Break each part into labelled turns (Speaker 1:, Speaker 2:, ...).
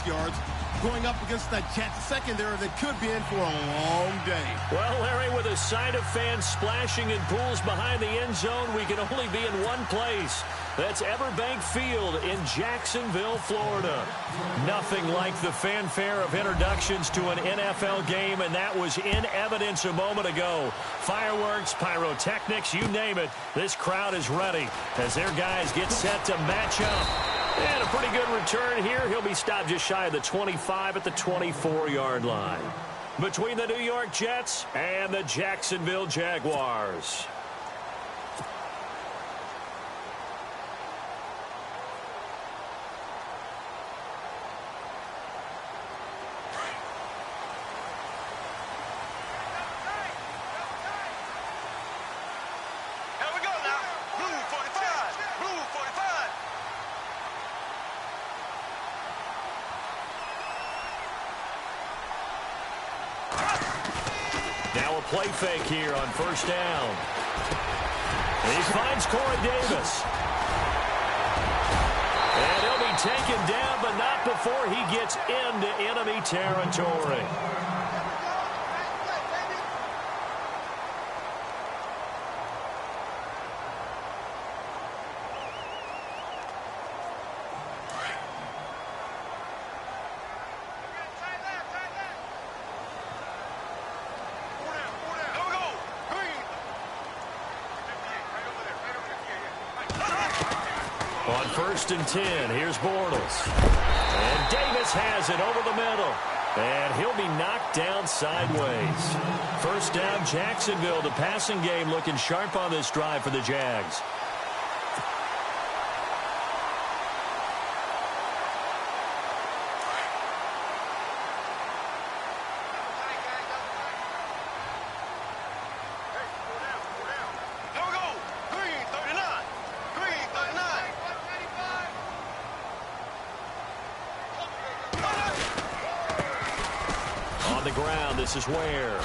Speaker 1: yards, going up against that Jets secondary that could be in for a long day.
Speaker 2: Well, Larry, with a sight of fans splashing in pools behind the end zone, we can only be in one place. That's Everbank Field in Jacksonville, Florida. Nothing like the fanfare of introductions to an NFL game, and that was in evidence a moment ago. Fireworks, pyrotechnics, you name it. This crowd is ready as their guys get set to match up. And a pretty good return here. He'll be stopped just shy of the 25 at the 24-yard line. Between the New York Jets and the Jacksonville Jaguars. Now a play fake here on first down. He finds Corey Davis. And he'll be taken down, but not before he gets into enemy territory. On first and 10, here's Bortles. And Davis has it over the middle. And he'll be knocked down sideways. First down, Jacksonville. The passing game looking sharp on this drive for the Jags. This is Ware.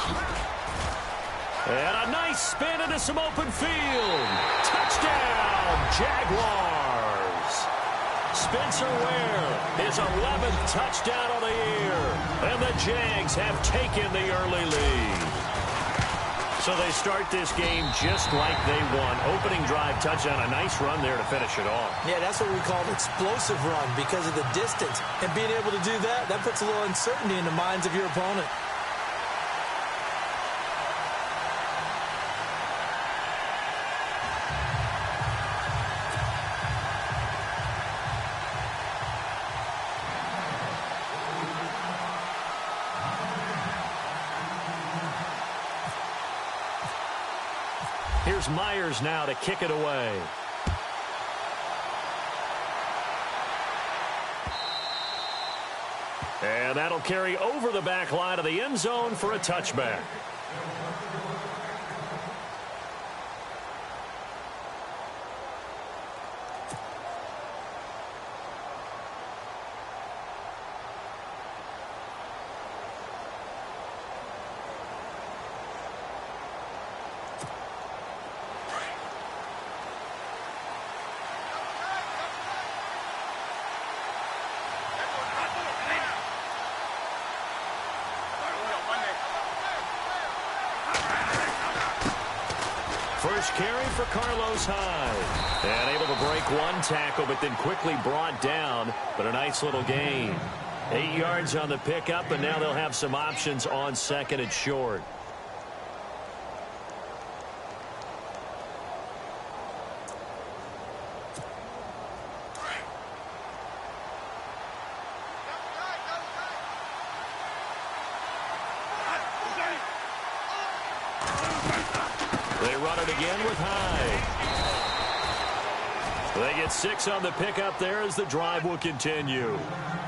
Speaker 2: And a nice spin into some open field. Touchdown, Jaguars. Spencer Ware, his 11th touchdown of the year. And the Jags have taken the early lead. So they start this game just like they won. Opening drive touchdown, a nice run there to finish it off.
Speaker 3: Yeah, that's what we call an explosive run because of the distance. And being able to do that, that puts a little uncertainty in the minds of your opponent.
Speaker 2: Here's Myers now to kick it away. And that'll carry over the back line of the end zone for a touchback. First carry for Carlos Hyde. And able to break one tackle, but then quickly brought down. But a nice little gain. 8 yards on the pickup, and now they'll have some options on second and short. They run it again with Hyde. They get 6 on the pickup there as the drive will continue.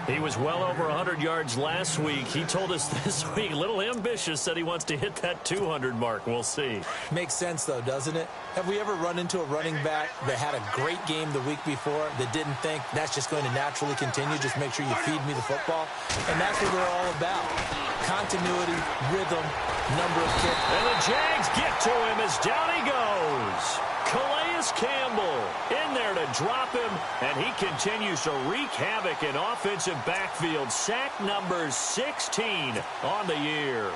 Speaker 2: He was well over 100 yards last week. He told us this week, a little ambitious, said he wants to hit that 200 mark. We'll see.
Speaker 3: Makes sense, though, doesn't it? Have we ever run into a running back that had a great game the week before that didn't think that's just going to naturally continue? Just make sure you feed me the football. And that's what we're all about. Continuity, rhythm, number of kicks.
Speaker 2: And the Jags get to him as down he goes. Calais Paris Campbell in there to drop him, and he continues to wreak havoc in offensive backfield. Sack number 16 on the year.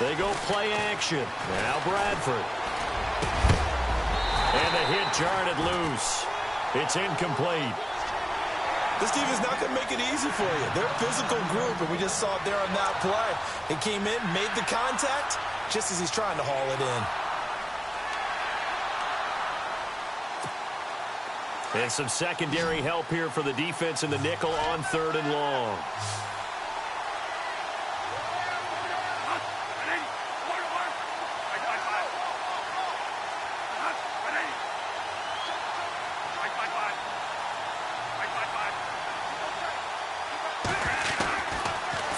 Speaker 2: They go play action. Now Bradford. And the hit jarred it loose. It's incomplete.
Speaker 3: This team is not going to make it easy for you. They're a physical group, and we just saw it there on that play. He came in, made the contact, just as he's trying to haul it in.
Speaker 2: And some secondary help here for the defense in the nickel on 3rd and long.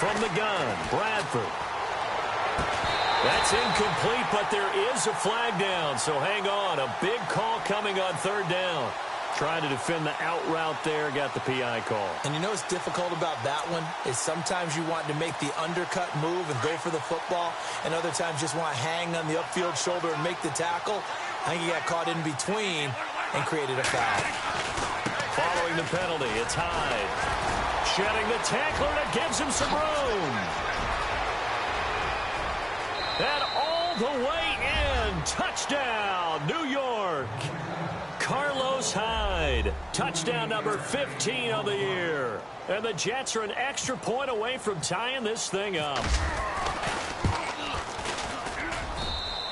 Speaker 2: From the gun, Bradford. That's incomplete, but there is a flag down, so hang on. A big call coming on 3rd down. Trying to defend the out route there, got the PI call.
Speaker 3: And you know what's difficult about that one is sometimes you want to make the undercut move and go for the football, and other times just want to hang on the upfield shoulder and make the tackle. I think he got caught in between and created a foul.
Speaker 2: Following the penalty, it's Hyde. Shedding the tackler that gives him some room. And all the way in. Touchdown, New York. Carlos Hyde. Touchdown number 15 of the year. And the Jets are an extra point away from tying this thing up.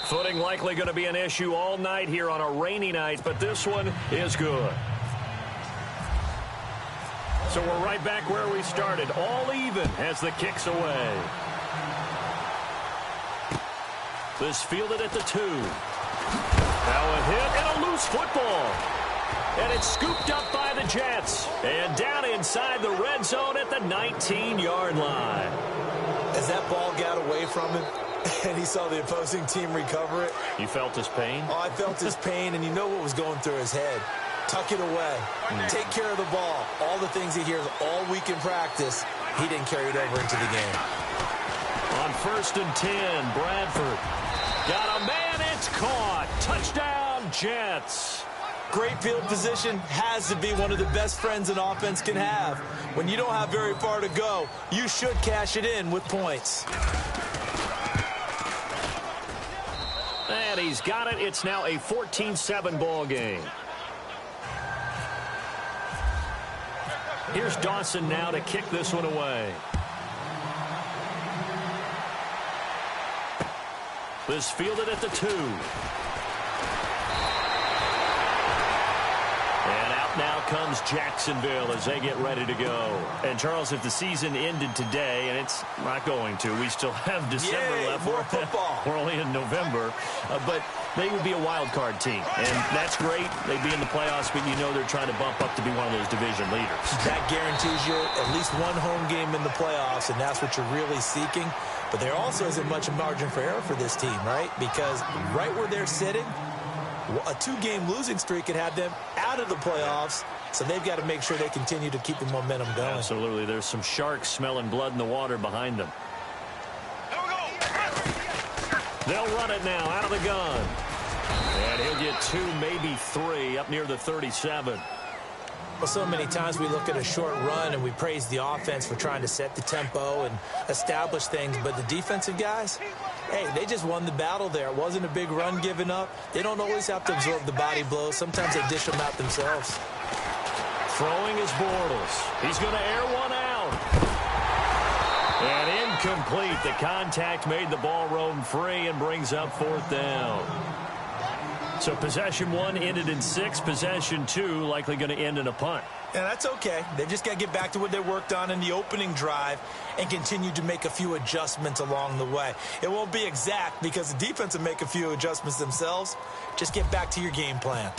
Speaker 2: Footing likely going to be an issue all night here on a rainy night, but this one is good. So we're right back where we started, all even as the kick's away. This fielded at the 2. Now a hit and a loose football. And it's scooped up by the Jets. And down inside the red zone at the 19-yard line.
Speaker 3: As that ball got away from him and he saw the opposing team recover it.
Speaker 2: You felt his pain?
Speaker 3: Oh, I felt his pain, and you know what was going through his head. Tuck it away. Take care of the ball. All the things he hears all week in practice, he didn't carry it over into the game.
Speaker 2: On 1st and 10, Bradford. Got a man, it's caught. Touchdown, Jets.
Speaker 3: Great field position has to be one of the best friends an offense can have. When you don't have very far to go, you should cash it in with points.
Speaker 2: And he's got it. It's now a 14-7 ball game. Here's Dawson now to kick this one away. This fielded at the 2. And out now comes Jacksonville as they get ready to go. And, Charles, if the season ended today, and it's not going to, we still have December left.
Speaker 3: More football.
Speaker 2: We're only in November. But they would be a wild card team. And that's great. They'd be in the playoffs, but you know they're trying to bump up to be one of those division leaders.
Speaker 3: That guarantees you at least one home game in the playoffs, and that's what you're really seeking. But there also isn't much margin for error for this team, right? Because right where they're sitting, a 2-game losing streak could have them out of the playoffs, so they've got to make sure they continue to keep the momentum going.
Speaker 2: Absolutely. There's some sharks smelling blood in the water behind them. They'll run it now out of the gun. And he'll get 2, maybe 3 up near the 37.
Speaker 3: Well, so many times we look at a short run and we praise the offense for trying to set the tempo and establish things, but the defensive guys, hey, they just won the battle there. It wasn't a big run given up. They don't always have to absorb the body blows. Sometimes they dish them out themselves.
Speaker 2: Throwing is Bortles. He's going to air one out. And incomplete. The contact made the ball roam free and brings up 4th down. So possession 1 ended in 6. Possession 2 likely going to end in a punt.
Speaker 3: And that's okay. They've just got to get back to what they worked on in the opening drive and continue to make a few adjustments along the way. It won't be exact because the defense will make a few adjustments themselves. Just get back to your game plan.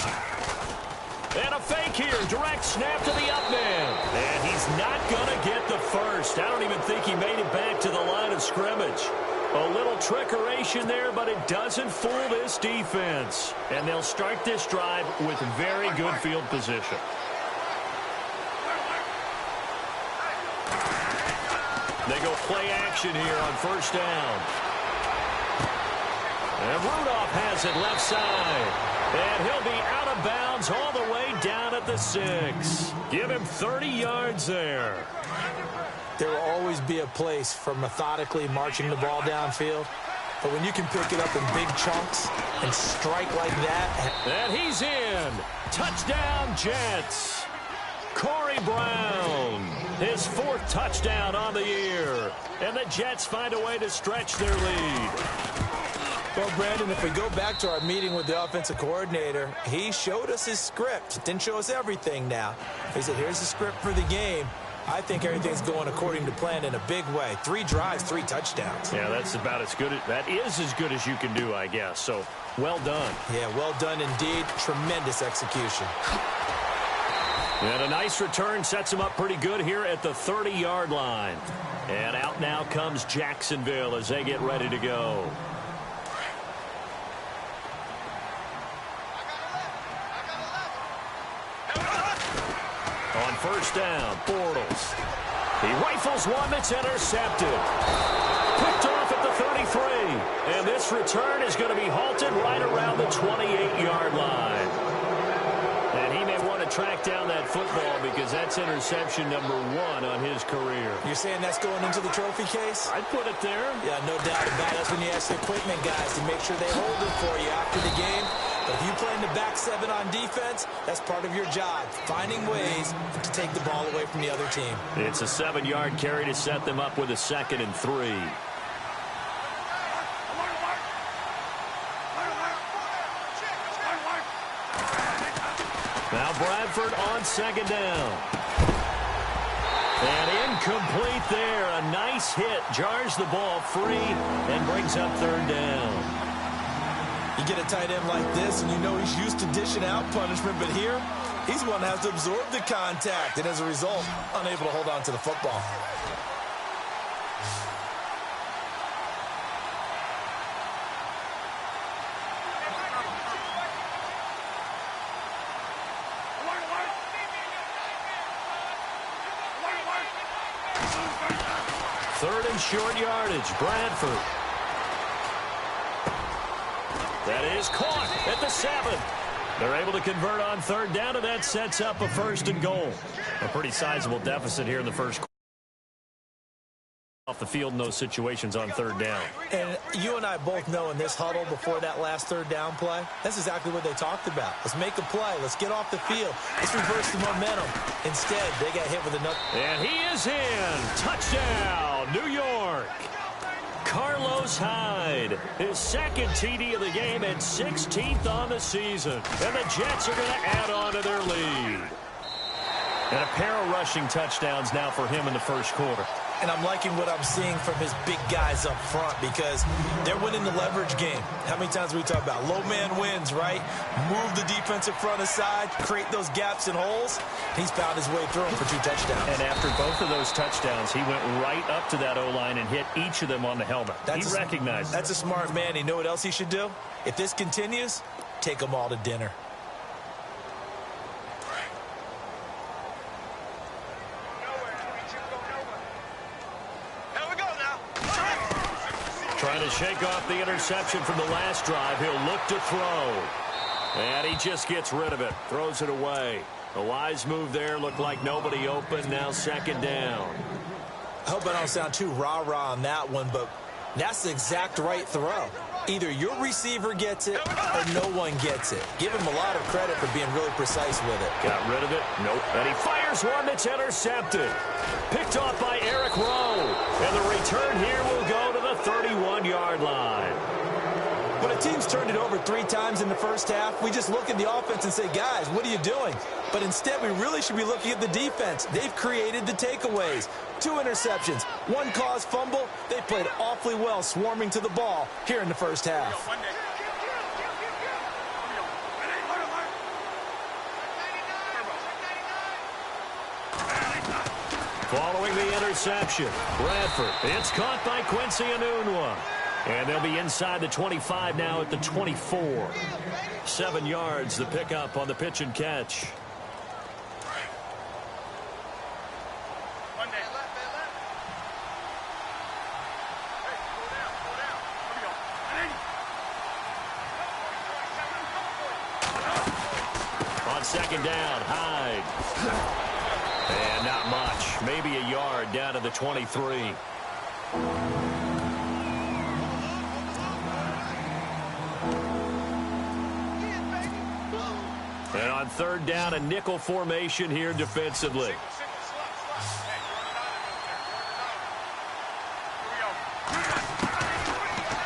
Speaker 2: And a fake here. Direct snap to the up man. And he's not going to get the first. I don't even think he made it back to the line of scrimmage. A little trickeration there, but it doesn't fool this defense. And they'll start this drive with very good field position. They go play action here on first down. And Rudolph has it left side. And he'll be out of bounds all the way down at the 6. Give him 30 yards there.
Speaker 3: There will always be a place for methodically marching the ball downfield. But when you can pick it up in big chunks and strike like that.
Speaker 2: And he's in. Touchdown, Jets. Corey Brown, his 4th touchdown on the year. And the Jets find a way to stretch their lead.
Speaker 3: Well, Brandon, if we go back to our meeting with the offensive coordinator, he showed us his script. Didn't show us everything now. He said, here's the script for the game. I think everything's going according to plan in a big way. 3 drives, 3 touchdowns.
Speaker 2: Yeah, that's about as good. That is as good as you can do, I guess. So, well done.
Speaker 3: Yeah, well done indeed. Tremendous execution.
Speaker 2: And a nice return sets him up pretty good here at the 30-yard line. And out now comes Jacksonville as they get ready to go. On first down, Bortles. He rifles one that's intercepted. Picked off at the 33. And this return is going to be halted right around the 28-yard line. And he may want to track down that football because that's interception number 1 on his career.
Speaker 3: You're saying that's going into the trophy case?
Speaker 2: I'd put it there.
Speaker 3: Yeah, no doubt about it. That's when you ask the equipment guys to make sure they hold it for you after the game. But if you play in the back 7 on defense, that's part of your job, finding ways to take the ball away from the other team.
Speaker 2: It's a 7-yard carry to set them up with a 2nd and 3. Now Bradford on 2nd down. And incomplete there. A nice hit. Jars the ball free and brings up 3rd down.
Speaker 3: You get a tight end like this, and you know he's used to dishing out punishment, but here, he's the one that has to absorb the contact, and as a result, unable to hold on to the football.
Speaker 2: Third and short yardage, Bradford. That is caught at the 7. They're able to convert on 3rd down, and that sets up a 1st and goal. A pretty sizable deficit here in the first quarter. Off the field in those situations on 3rd down.
Speaker 3: And you and I both know in this huddle before that last 3rd down play, that's exactly what they talked about. Let's make a play. Let's get off the field. Let's reverse the momentum. Instead, they got hit with another.
Speaker 2: And he is in. Touchdown, New York. Carlos Hyde, his 2nd TD of the game and 16th on the season. And the Jets are going to add on to their lead. And a pair of rushing touchdowns now for him in the first quarter.
Speaker 3: And I'm liking what I'm seeing from his big guys up front because they're winning the leverage game. How many times we talk about low man wins, right? Move the defensive front aside, create those gaps and holes. He's found his way through them for 2 touchdowns.
Speaker 2: And after both of those touchdowns, he went right up to that O-line and hit each of them on the helmet. He recognized it.
Speaker 3: That's a smart man. You know what else he should do? If this continues, take them all to dinner.
Speaker 2: Trying to shake off the interception from the last drive. He'll look to throw. And he just gets rid of it. Throws it away. A wise move there. Looked like nobody open. Now 2nd down.
Speaker 3: I hope I don't sound too rah-rah on that one, but that's the exact right throw. Either your receiver gets it or no one gets it. Give him a lot of credit for being really precise with it.
Speaker 2: Got rid of it? Nope. And he fires one that's intercepted. Picked off by Eric Rowe. And the return here will go to the 31-yard line.
Speaker 3: When a team's turned it over 3 times in the first half, we just look at the offense and say, guys, what are you doing? But instead, we really should be looking at the defense. They've created the takeaways. 2 interceptions, 1 caused fumble. They played awfully well swarming to the ball here in the first half.
Speaker 2: Following the interception, Bradford. It's caught by Quincy Enunwa. And they'll be inside the 25 now at the 24. 7 yards, the pickup on the pitch and catch. On second down, Hyde. And not much. Maybe a yard down to the 23. And on third down, a nickel formation here defensively.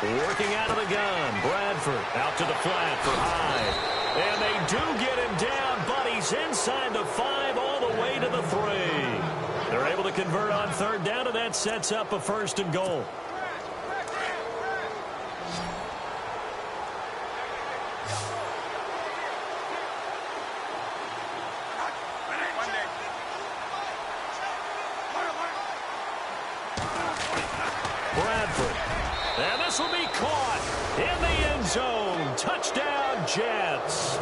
Speaker 2: Working out of the gun, Bradford out to the flat for Hyde. And they do get him down, but he's inside the 5 all the way to the 3. They're able to convert on third down, and that sets up a 1st and goal. Bradford. And this will be caught in the end zone. Touchdown, Jets.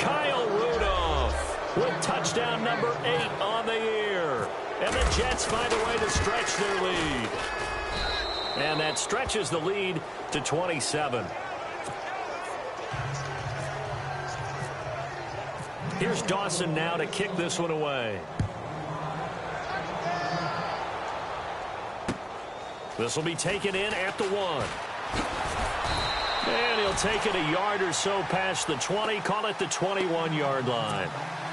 Speaker 2: Kyle Rudolph with touchdown number 8 on the year. And the Jets find a way to stretch their lead. And that stretches the lead to 27. Here's Dawson now to kick this one away. This will be taken in at the 1. And he'll take it a yard or so past the 20, call it the 21-yard line.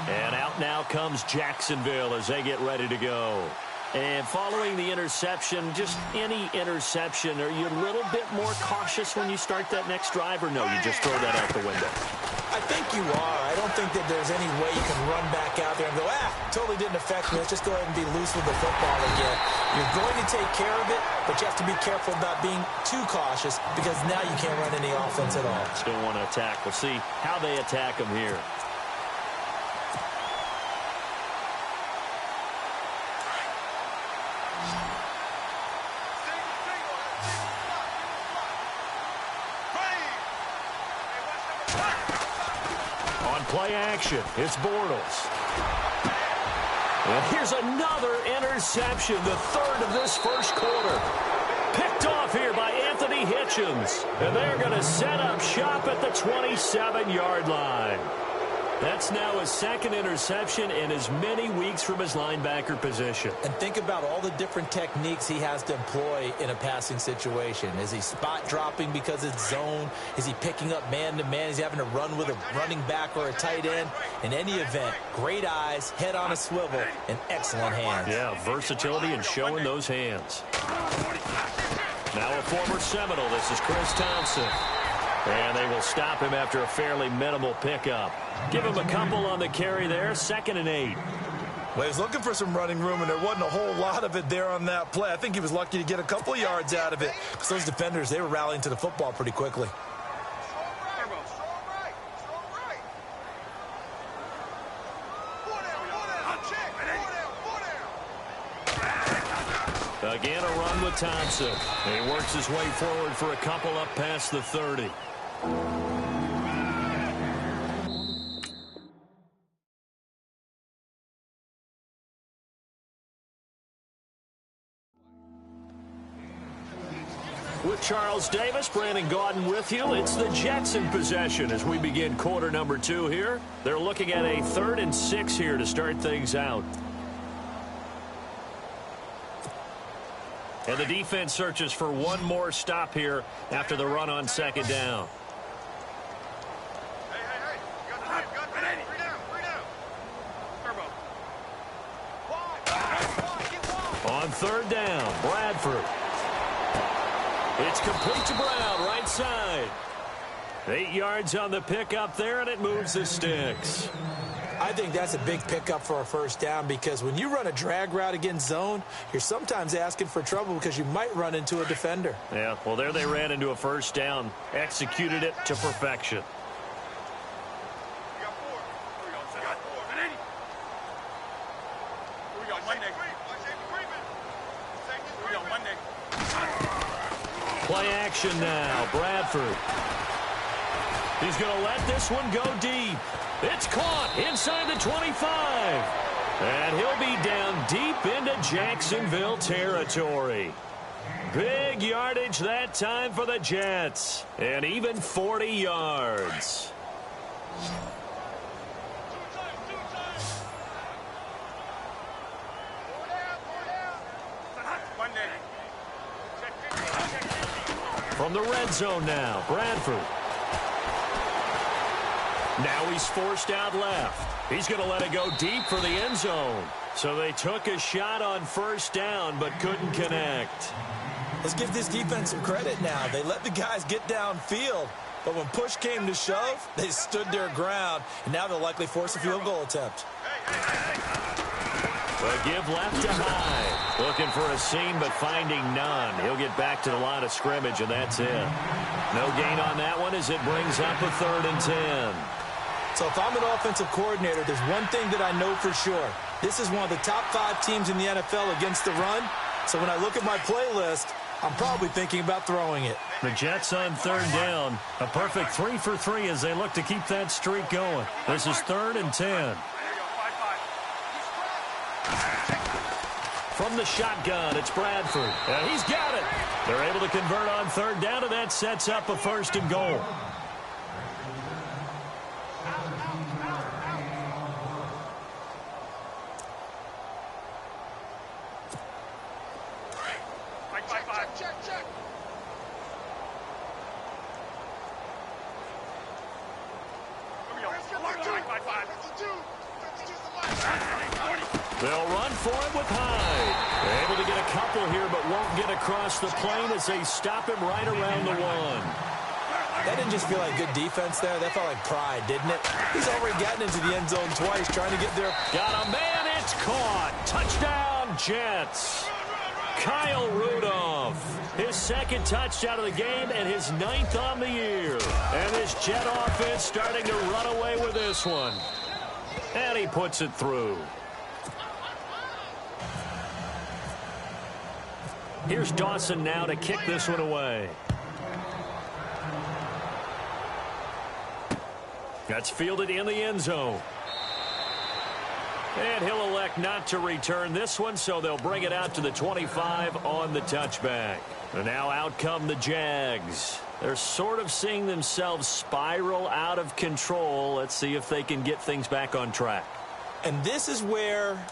Speaker 2: And out now comes Jacksonville as they get ready to go. And following the interception, just any interception, are you a little bit more cautious when you start that next drive, or no, you just throw that out the window?
Speaker 3: I think you are. I don't think that there's any way you can run back out there and go, totally didn't affect me. Let's just go ahead and be loose with the football again. You're going to take care of it, but you have to be careful about being too cautious because now you can't run any offense at all.
Speaker 2: Still want to attack. We'll see how they attack them here. Play action. It's Bortles. And here's another interception, the 3rd of this first quarter. Picked off here by Anthony Hitchens. And they're going to set up shop at the 27-yard line. That's now his 2nd interception in as many weeks from his linebacker position.
Speaker 3: And think about all the different techniques he has to employ in a passing situation. Is he spot dropping because it's zone? Is he picking up man-to-man? Is he having to run with a running back or a tight end? In any event, great eyes, head on a swivel, and excellent hands.
Speaker 2: Yeah, versatility and showing those hands. Now a former Seminole. This is Chris Thompson. And they will stop him after a fairly minimal pickup. Give him a couple on the carry there, 2nd and 8.
Speaker 3: Well, he was looking for some running room, and there wasn't a whole lot of it there on that play. I think he was lucky to get a couple of yards out of it because those defenders, they were rallying to the football pretty quickly.
Speaker 2: Again, a run with Thompson. And he works his way forward for a couple up past the 30. With Charles Davis, Brandon Gaudin with you. It's the Jets in possession as we begin quarter number 2 here. They're looking at a 3rd and 6 here to start things out. And the defense searches for one more stop here after the run on 2nd down. On 3rd down, Bradford. It's complete to Brown, right side. 8 yards on the pickup there, and it moves the sticks.
Speaker 3: I think that's a big pickup for a 1st down because when you run a drag route against zone, you're sometimes asking for trouble because you might run into a defender.
Speaker 2: Yeah, well, there they ran into a 1st down, executed it to perfection. Play action now. Bradford. He's going to let this one go deep. It's caught inside the 25. And he'll be down deep into Jacksonville territory. Big yardage that time for the Jets. And even 40 yards. From the red zone now, Bradford. Now he's forced out left. He's going to let it go deep for the end zone. So they took a shot on first down but couldn't connect.
Speaker 3: Let's give this defense some credit now. They let the guys get downfield, but when push came to shove, they stood their ground, and now they'll likely force a field goal attempt.
Speaker 2: A give left to Hyde. Looking for a seam, but finding none. He'll get back to the line of scrimmage, and that's it. No gain on that one as it brings up a 3rd and 10.
Speaker 3: So if I'm an offensive coordinator, there's one thing that I know for sure. This is one of the top 5 teams in the NFL against the run. So when I look at my playlist, I'm probably thinking about throwing it.
Speaker 2: The Jets on 3rd down. A perfect 3 for 3 as they look to keep that streak going. This is 3rd and 10. From the shotgun, it's Bradford. And he's got it. They're able to convert on 3rd down, and that sets up a 1st and goal. They'll run for it with Hyde. They're able to get a couple here, but won't get across the plane as they stop him right around the 1.
Speaker 3: That didn't just feel like good defense there. That felt like pride, didn't it? He's already gotten into the end zone twice trying to get there.
Speaker 2: Got a man. It's caught. Touchdown, Jets. Kyle Rudolph. His 2nd touchdown of the game and his 9th on the year. And this Jet offense starting to run away with this one. And he puts it through. Here's Dawson now to kick this one away. That's fielded in the end zone. And he'll elect not to return this one, so they'll bring it out to the 25 on the touchback. And now out come the Jags. They're sort of seeing themselves spiral out of control. Let's see if they can get things back on track.
Speaker 3: And this is where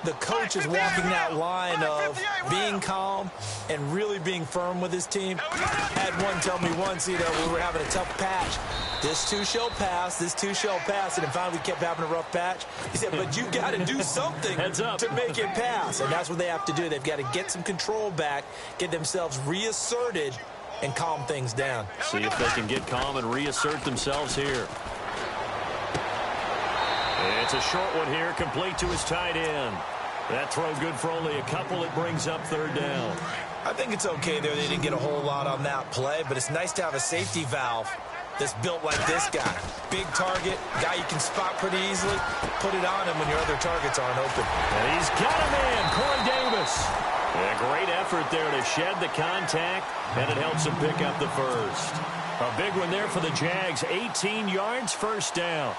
Speaker 3: the coach is walking that line of being calm and really being firm with his team. I had one tell me once, we were having a tough patch. This too shall pass, this too shall pass. And then finally we kept having a rough patch. He said, but you got to do something to make it pass. And that's what they have to do. They've got to get some control back, get themselves reasserted, and calm things down.
Speaker 2: See if they can get calm and reassert themselves here. It's a short one here, complete to his tight end. That throw good for only a couple. It brings up 3rd down.
Speaker 3: I think it's okay there. They didn't get a whole lot on that play, but it's nice to have a safety valve that's built like this guy. Big target, guy you can spot pretty easily. Put it on him when your other targets aren't open.
Speaker 2: And he's got a man, Corey Davis. A great effort there to shed the contact, and it helps him pick up the 1st. A big one there for the Jags. 18 yards, 1st down.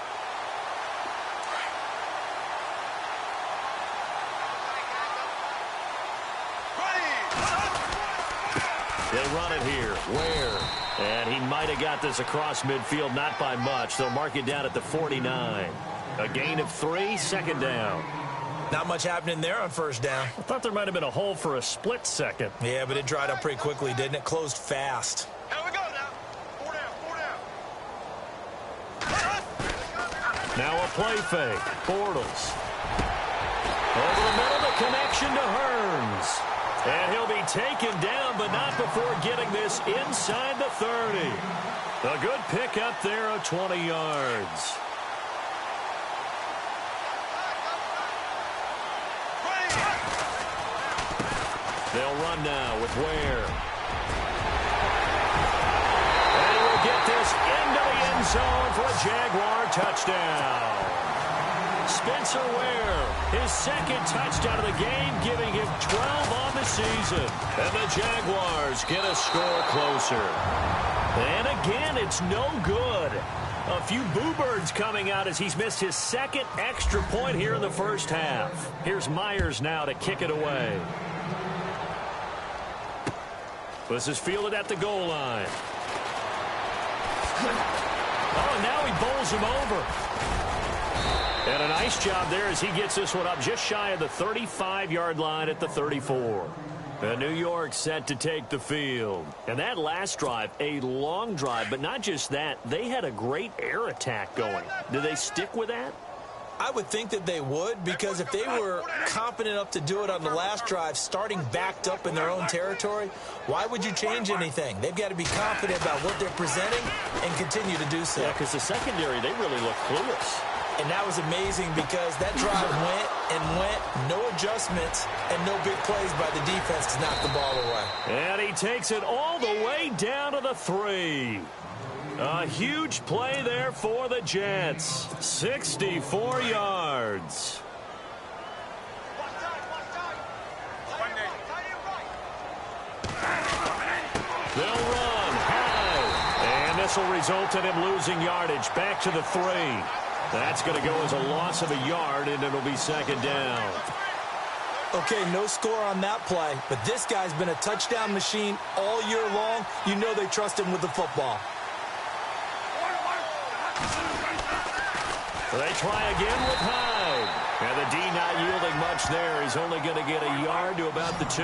Speaker 2: They run it here. Ware. And he might have got this across midfield, not by much. They'll mark it down at the 49. A gain of 3, 2nd down.
Speaker 3: Not much happening there on 1st down.
Speaker 2: I thought there might have been a hole for a split second.
Speaker 3: Yeah, but it dried up pretty quickly, didn't it? Closed fast.
Speaker 4: Here we go now. 4 down.
Speaker 2: Now a play fake. Bortles. Over the middle, the connection to Hearns. And he'll be taken down, but not before getting this inside the 30. A good pickup there of 20 yards. They'll run now with Ware. And he will get this into the end zone for a Jaguar touchdown. Spencer Ware, his 2nd touchdown of the game, giving him 12 on the season. season. And the Jaguars get a score closer. And again, it's no good. A few boo birds coming out as he's missed his second extra point here in the first half. Here's Myers now to kick it away. This is fielded at the goal line. Oh, now he bowls him over. And a nice job there as he gets this one up just shy of the 35-yard line at the 34. And New York set to take the field. And that last drive, a long drive, but not just that, they had a great air attack going. Do they stick with that?
Speaker 3: I would think that they would, because if they were confident enough to do it on the last drive, starting backed up in their own territory, why would you change anything? They've got to be confident about what they're presenting and continue to do so.
Speaker 2: Yeah, because the secondary, they really look clueless.
Speaker 3: And that was amazing because that drive went and went, no adjustments, and no big plays by the defense to knock the ball away.
Speaker 2: And he takes it all the way down to the 3. A huge play there for the Jets. 64 yards. They'll run high. And this will result in him losing yardage back to the 3. That's going to go as a loss of a yard, and it'll be second down.
Speaker 3: Okay, no score on that play, but this guy's been a touchdown machine all year long. You know they trust him with the football.
Speaker 2: They try again with Hyde. And the D not yielding much there. He's only going to get a yard to about the 2.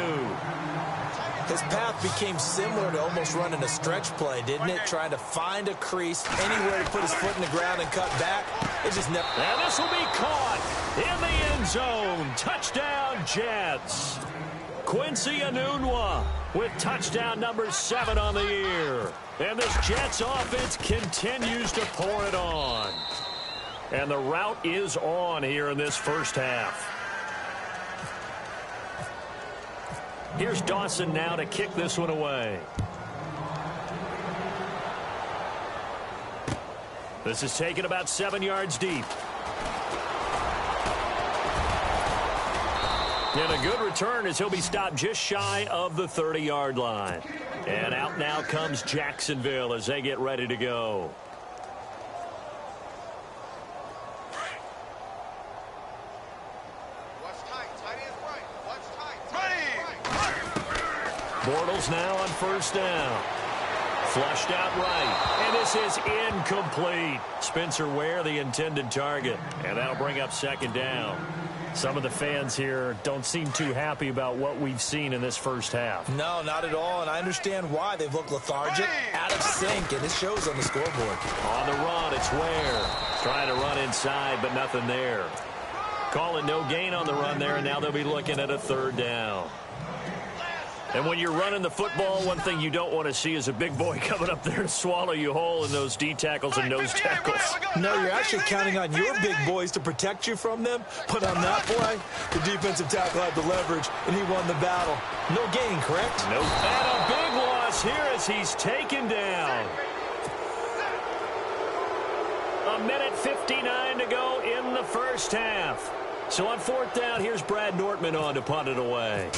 Speaker 3: His path became similar to almost running a stretch play, didn't it? Trying to find a crease, anywhere to put his foot in the ground and cut back. It just never...
Speaker 2: And this will be caught in the end zone. Touchdown, Jets. Quincy Enunwa with touchdown number 7 on the year. And this Jets offense continues to pour it on. And the route is on here in this first half. Here's Dawson now to kick this one away. This is taken about 7 yards deep. And a good return as he'll be stopped just shy of the 30-yard line. And out now comes Jacksonville as they get ready to go. Bortles now on first down. Flushed out right. And this is incomplete. Spencer Ware, the intended target. And that'll bring up second down. Some of the fans here don't seem too happy about what we've seen in this first half.
Speaker 3: No, not at all, and I understand why. They've looked lethargic, out of sync, and it shows on the scoreboard.
Speaker 2: On the run, it's Ware. Trying to run inside, but nothing there. Call it no gain on the run there, and now they'll be looking at a third down. And when you're running the football, one thing you don't want to see is a big boy coming up there to swallow you whole in those D tackles and nose tackles.
Speaker 3: No, you're actually counting on your big boys to protect you from them. But on that play, the defensive tackle had the leverage, and he won the battle. No gain, correct?
Speaker 2: Nope. And a big loss here as he's taken down. 1:59 to go in the first half. So on fourth down, here's Brad Nortman on to punt it away.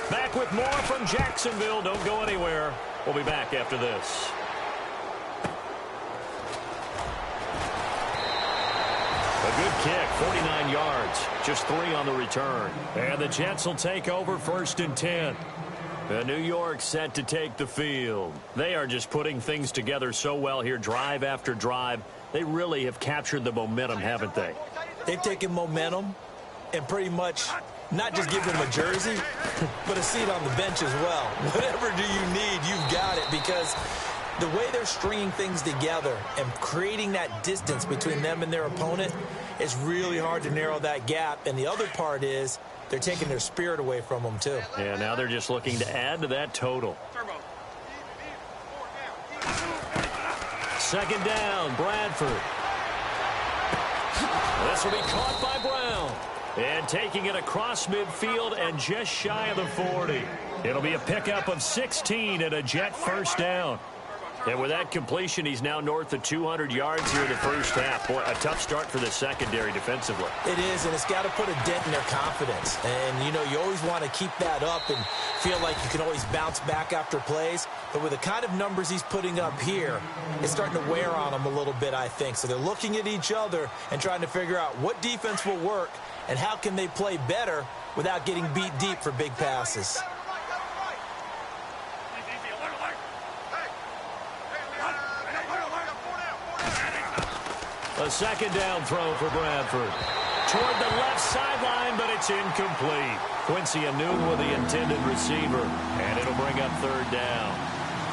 Speaker 2: Back with more from Jacksonville. Don't go anywhere. We'll be back after this. A good kick, 49 yards. Just 3 on the return. And the Jets will take over first and 10. The New York set to take the field. They are just putting things together so well here, drive after drive. They really have captured the momentum, haven't they?
Speaker 3: They've taken momentum and pretty much not just give them a jersey, but a seat on the bench as well. Whatever do you need, you've got it, because the way they're stringing things together and creating that distance between them and their opponent, it's really hard to narrow that gap. And the other part is they're taking their spirit away from them, too.
Speaker 2: Yeah, now they're just looking to add to that total. Second down, Bradford. This will be caught by Brown. And taking it across midfield and just shy of the 40. It'll be a pickup of 16 and a Jet first down. And with that completion, he's now north of 200 yards here in the first half. Boy, a tough start for the secondary defensively.
Speaker 3: It is, and it's got to put a dent in their confidence. And, you know, you always want to keep that up and feel like you can always bounce back after plays. But with the kind of numbers he's putting up here, it's starting to wear on them a little bit, I think. So they're looking at each other and trying to figure out what defense will work and how can they play better without getting beat deep for big passes.
Speaker 2: A second down throw for Bradford. Toward the left sideline, but it's incomplete. Quincy Anoon with the intended receiver, and it'll bring up third down.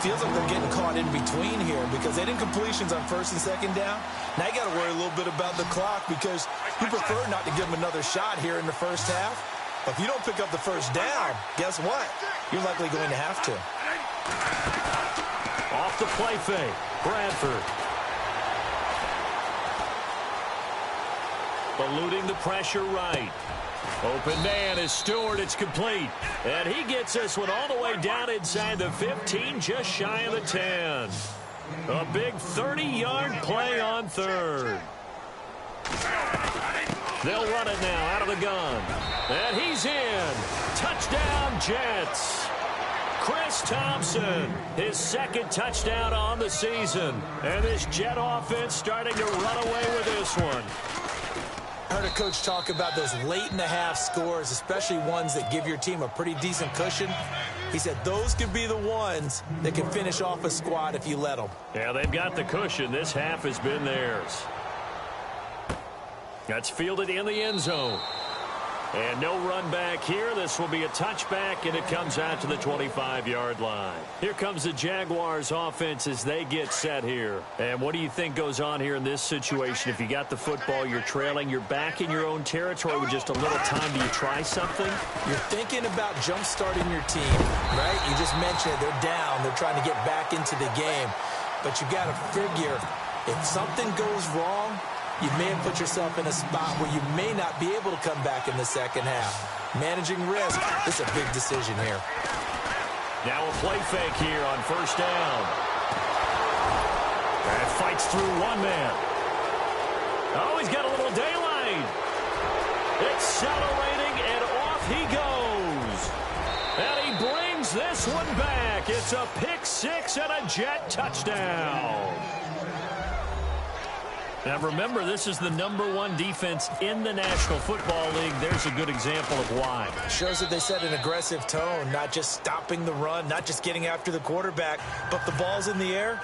Speaker 3: Feels like they're getting caught in between here because they did completions on first and second down. Now you got to worry a little bit about the clock because you prefer not to give them another shot here in the first half. But if you don't pick up the first down, guess what? You're likely going to have to.
Speaker 2: Off the play fake, Bradford. Eluding the pressure right. Open man is Stewart. It's complete. And he gets this one all the way down inside the 15, just shy of the 10. A big 30-yard play on third. They'll run it now out of the gun. And he's in. Touchdown, Jets. Chris Thompson, his second touchdown on the season. And this Jet offense starting to run away with this one.
Speaker 3: I heard a coach talk about those late-in-the-half scores, especially ones that give your team a pretty decent cushion. He said those could be the ones that can finish off a squad if you let them.
Speaker 2: Yeah, they've got the cushion. This half has been theirs. That's fielded in the end zone. And no run back here. This will be a touchback, and it comes out to the 25-yard line. Here comes the Jaguars offense as they get set here. And what do you think goes on here in this situation? If you got the football, you're trailing, you're back in your own territory with just a little time. Do you try something?
Speaker 3: You're thinking about jump-starting your team, right? You just mentioned it. They're down. They're trying to get back into the game. But you got to figure if something goes wrong, you may have put yourself in a spot where you may not be able to come back in the second half. Managing risk, it's a big decision here.
Speaker 2: Now a play fake here on first down. And fights through one man. Oh, he's got a little daylight. Accelerating, and off he goes. And he brings this one back. It's a pick six and a Jet touchdown. Now, remember, this is the #1 defense in the National Football League. There's a good example of why.
Speaker 3: Shows that they set an aggressive tone, not just stopping the run, not just getting after the quarterback, but the ball's in the air.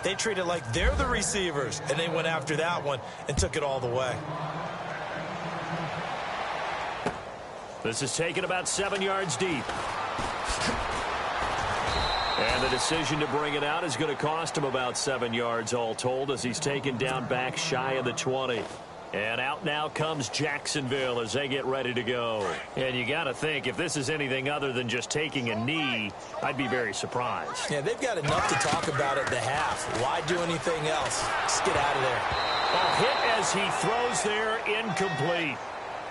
Speaker 3: They treat it like they're the receivers, and they went after that one and took it all the way.
Speaker 2: This is taken about 7 yards deep. And the decision to bring it out is going to cost him about 7 yards all told as he's taken down back shy of the 20. And out now comes Jacksonville as they get ready to go. And you got to think, if this is anything other than just taking a knee, I'd be very surprised.
Speaker 3: Yeah, they've got enough to talk about at the half. Why do anything else? Just get out of there.
Speaker 2: A hit as he throws there, incomplete.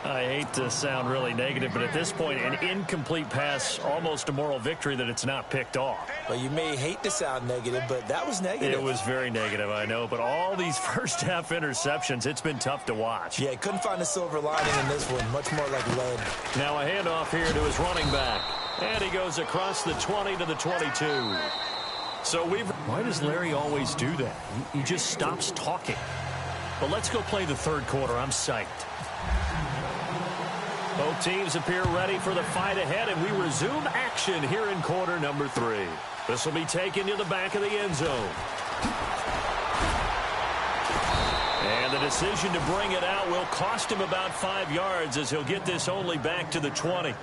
Speaker 2: I hate to sound really negative, but at this point, an incomplete pass, almost a moral victory that it's not picked off.
Speaker 3: Well, you may hate to sound negative, but that was negative.
Speaker 2: It was very negative, I know, but all these first-half interceptions, it's been tough to watch.
Speaker 3: Yeah, couldn't find a silver lining in this one, much more like lead.
Speaker 2: Now a handoff here to his running back, and he goes across the 20 to the 22. So why does Larry always do that? He just stops talking. But let's go play the third quarter. I'm psyched. Both teams appear ready for the fight ahead, and we resume action here in quarter number 3. This will be taken to the back of the end zone. And the decision to bring it out will cost him about 5 yards as he'll get this only back to the 20.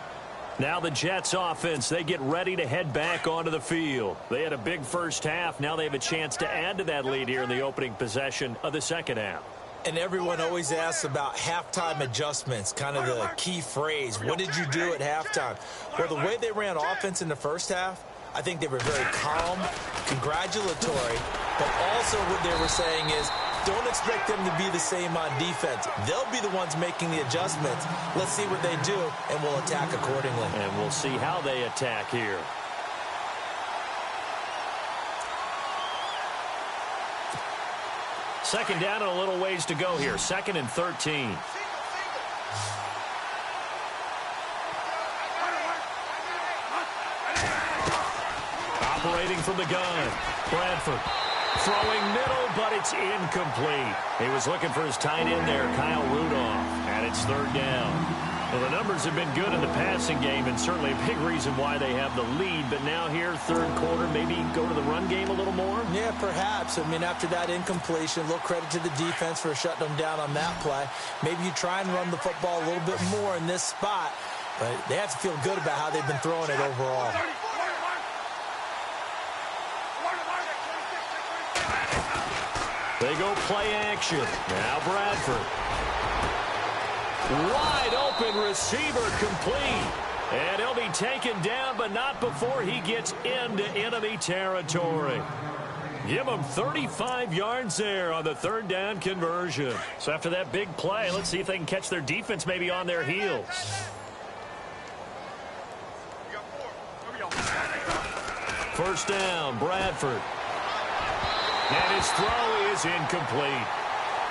Speaker 2: Now the Jets offense, they get ready to head back onto the field. They had a big first half. Now they have a chance to add to that lead here in the opening possession of the second half.
Speaker 3: And everyone always asks about halftime adjustments, kind of the key phrase. What did you do at halftime? Well, the way they ran offense in the first half, I think they were very calm, congratulatory, but also what they were saying is don't expect them to be the same on defense. They'll be the ones making the adjustments. Let's see what they do, and we'll attack accordingly.
Speaker 2: And we'll see how they attack here. Second down and a little ways to go here. 2nd and 13. Operating from the gun. Bradford throwing middle, but it's incomplete. He was looking for his tight end there, Kyle Rudolph, and it's 3rd down. Well, the numbers have been good in the passing game, and certainly a big reason why they have the lead. But now here, 3rd quarter, maybe go to the run game a little more?
Speaker 3: Yeah, perhaps. I mean, after that incompletion, a little credit to the defense for shutting them down on that play. Maybe you try and run the football a little bit more in this spot, but they have to feel good about how they've been throwing it overall.
Speaker 2: They go play action. Now Bradford. Wide open receiver complete. And he'll be taken down, but not before he gets into enemy territory. Give him 35 yards there on the 3rd down conversion. So after that big play, let's see if they can catch their defense maybe on their heels. First down, Bradford. And his throw is incomplete.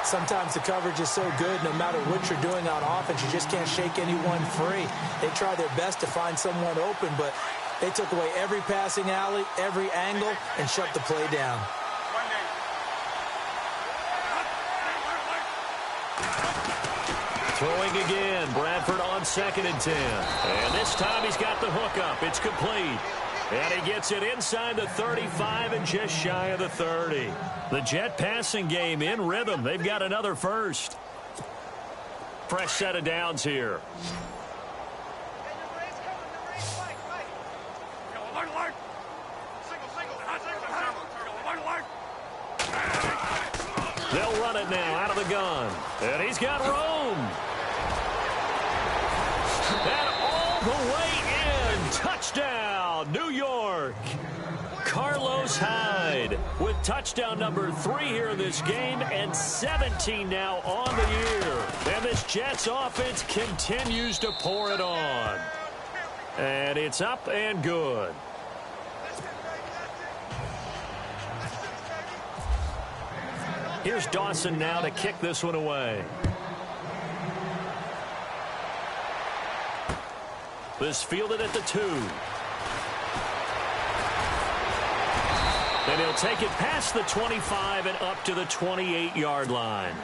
Speaker 3: Sometimes the coverage is so good, no matter what you're doing on offense, you just can't shake anyone free. They try their best to find someone open, but they took away every passing alley, every angle, and shut the play down.
Speaker 2: Throwing again, Bradford on 2nd and 10. And this time he's got the hook up. It's complete. And he gets it inside the 35 and just shy of the 30. The Jet passing game in rhythm. They've got another first. Fresh set of downs here. They'll run it now out of the gun. And he's got room. And all the way in. Touchdown, New York. Carlos Hyde with touchdown number 3 here in this game and 17 now on the year. And this Jets offense continues to pour it on. And it's up and good. Here's Dawson now to kick this one away. This fielded at the 2. And he'll take it past the 25 and up to the 28-yard line.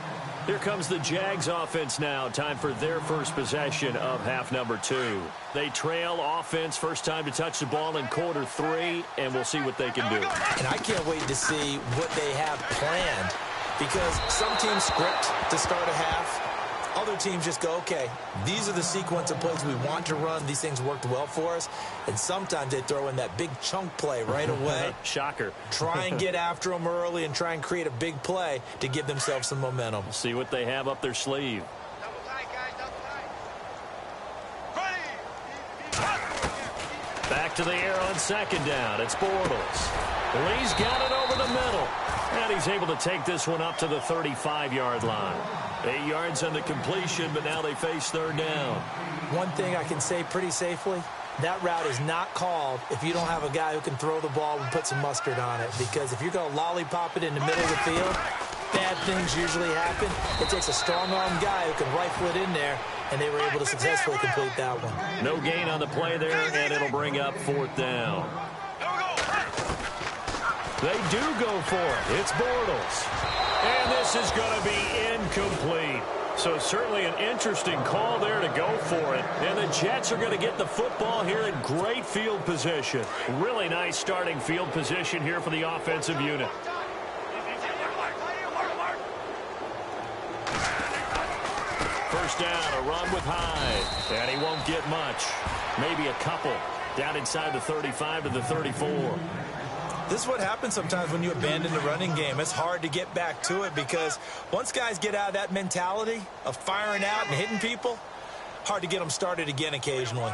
Speaker 2: Here comes the Jags offense now. Time for their first possession of half number 2. They trail offense, first time to touch the ball in quarter 3, and we'll see what they can do.
Speaker 3: And I can't wait to see what they have planned, because some teams script to start a half. Other teams just go, okay, these are the sequence of plays we want to run. These things worked well for us. And sometimes they throw in that big chunk play right away.
Speaker 2: Shocker.
Speaker 3: Try and get after them early and try and create a big play to give themselves some momentum.
Speaker 2: See what they have up their sleeve.
Speaker 4: Double tight, guys, double tight.
Speaker 2: Back to the air on 2nd down. It's Bortles. Lee's got it over the middle. And he's able to take this one up to the 35-yard line. 8 yards on the completion, but now they face 3rd down.
Speaker 3: One thing I can say pretty safely, that route is not called if you don't have a guy who can throw the ball and put some mustard on it. Because if you're going to lollipop it in the middle of the field, bad things usually happen. It takes a strong-armed guy who can rifle it in there, and they were able to successfully complete that one.
Speaker 2: No gain on the play there, and it'll bring up 4th down. They do go for it. It's Bortles. And this is going to be incomplete. So certainly an interesting call there to go for it. And the Jets are going to get the football here in great field position. Really nice starting field position here for the offensive unit. First down, a run with Hyde. And he won't get much. Maybe a couple. Down inside the 35 to the 34.
Speaker 3: This is what happens sometimes when you abandon the running game. It's hard to get back to it because once guys get out of that mentality of firing out and hitting people, hard to get them started again occasionally.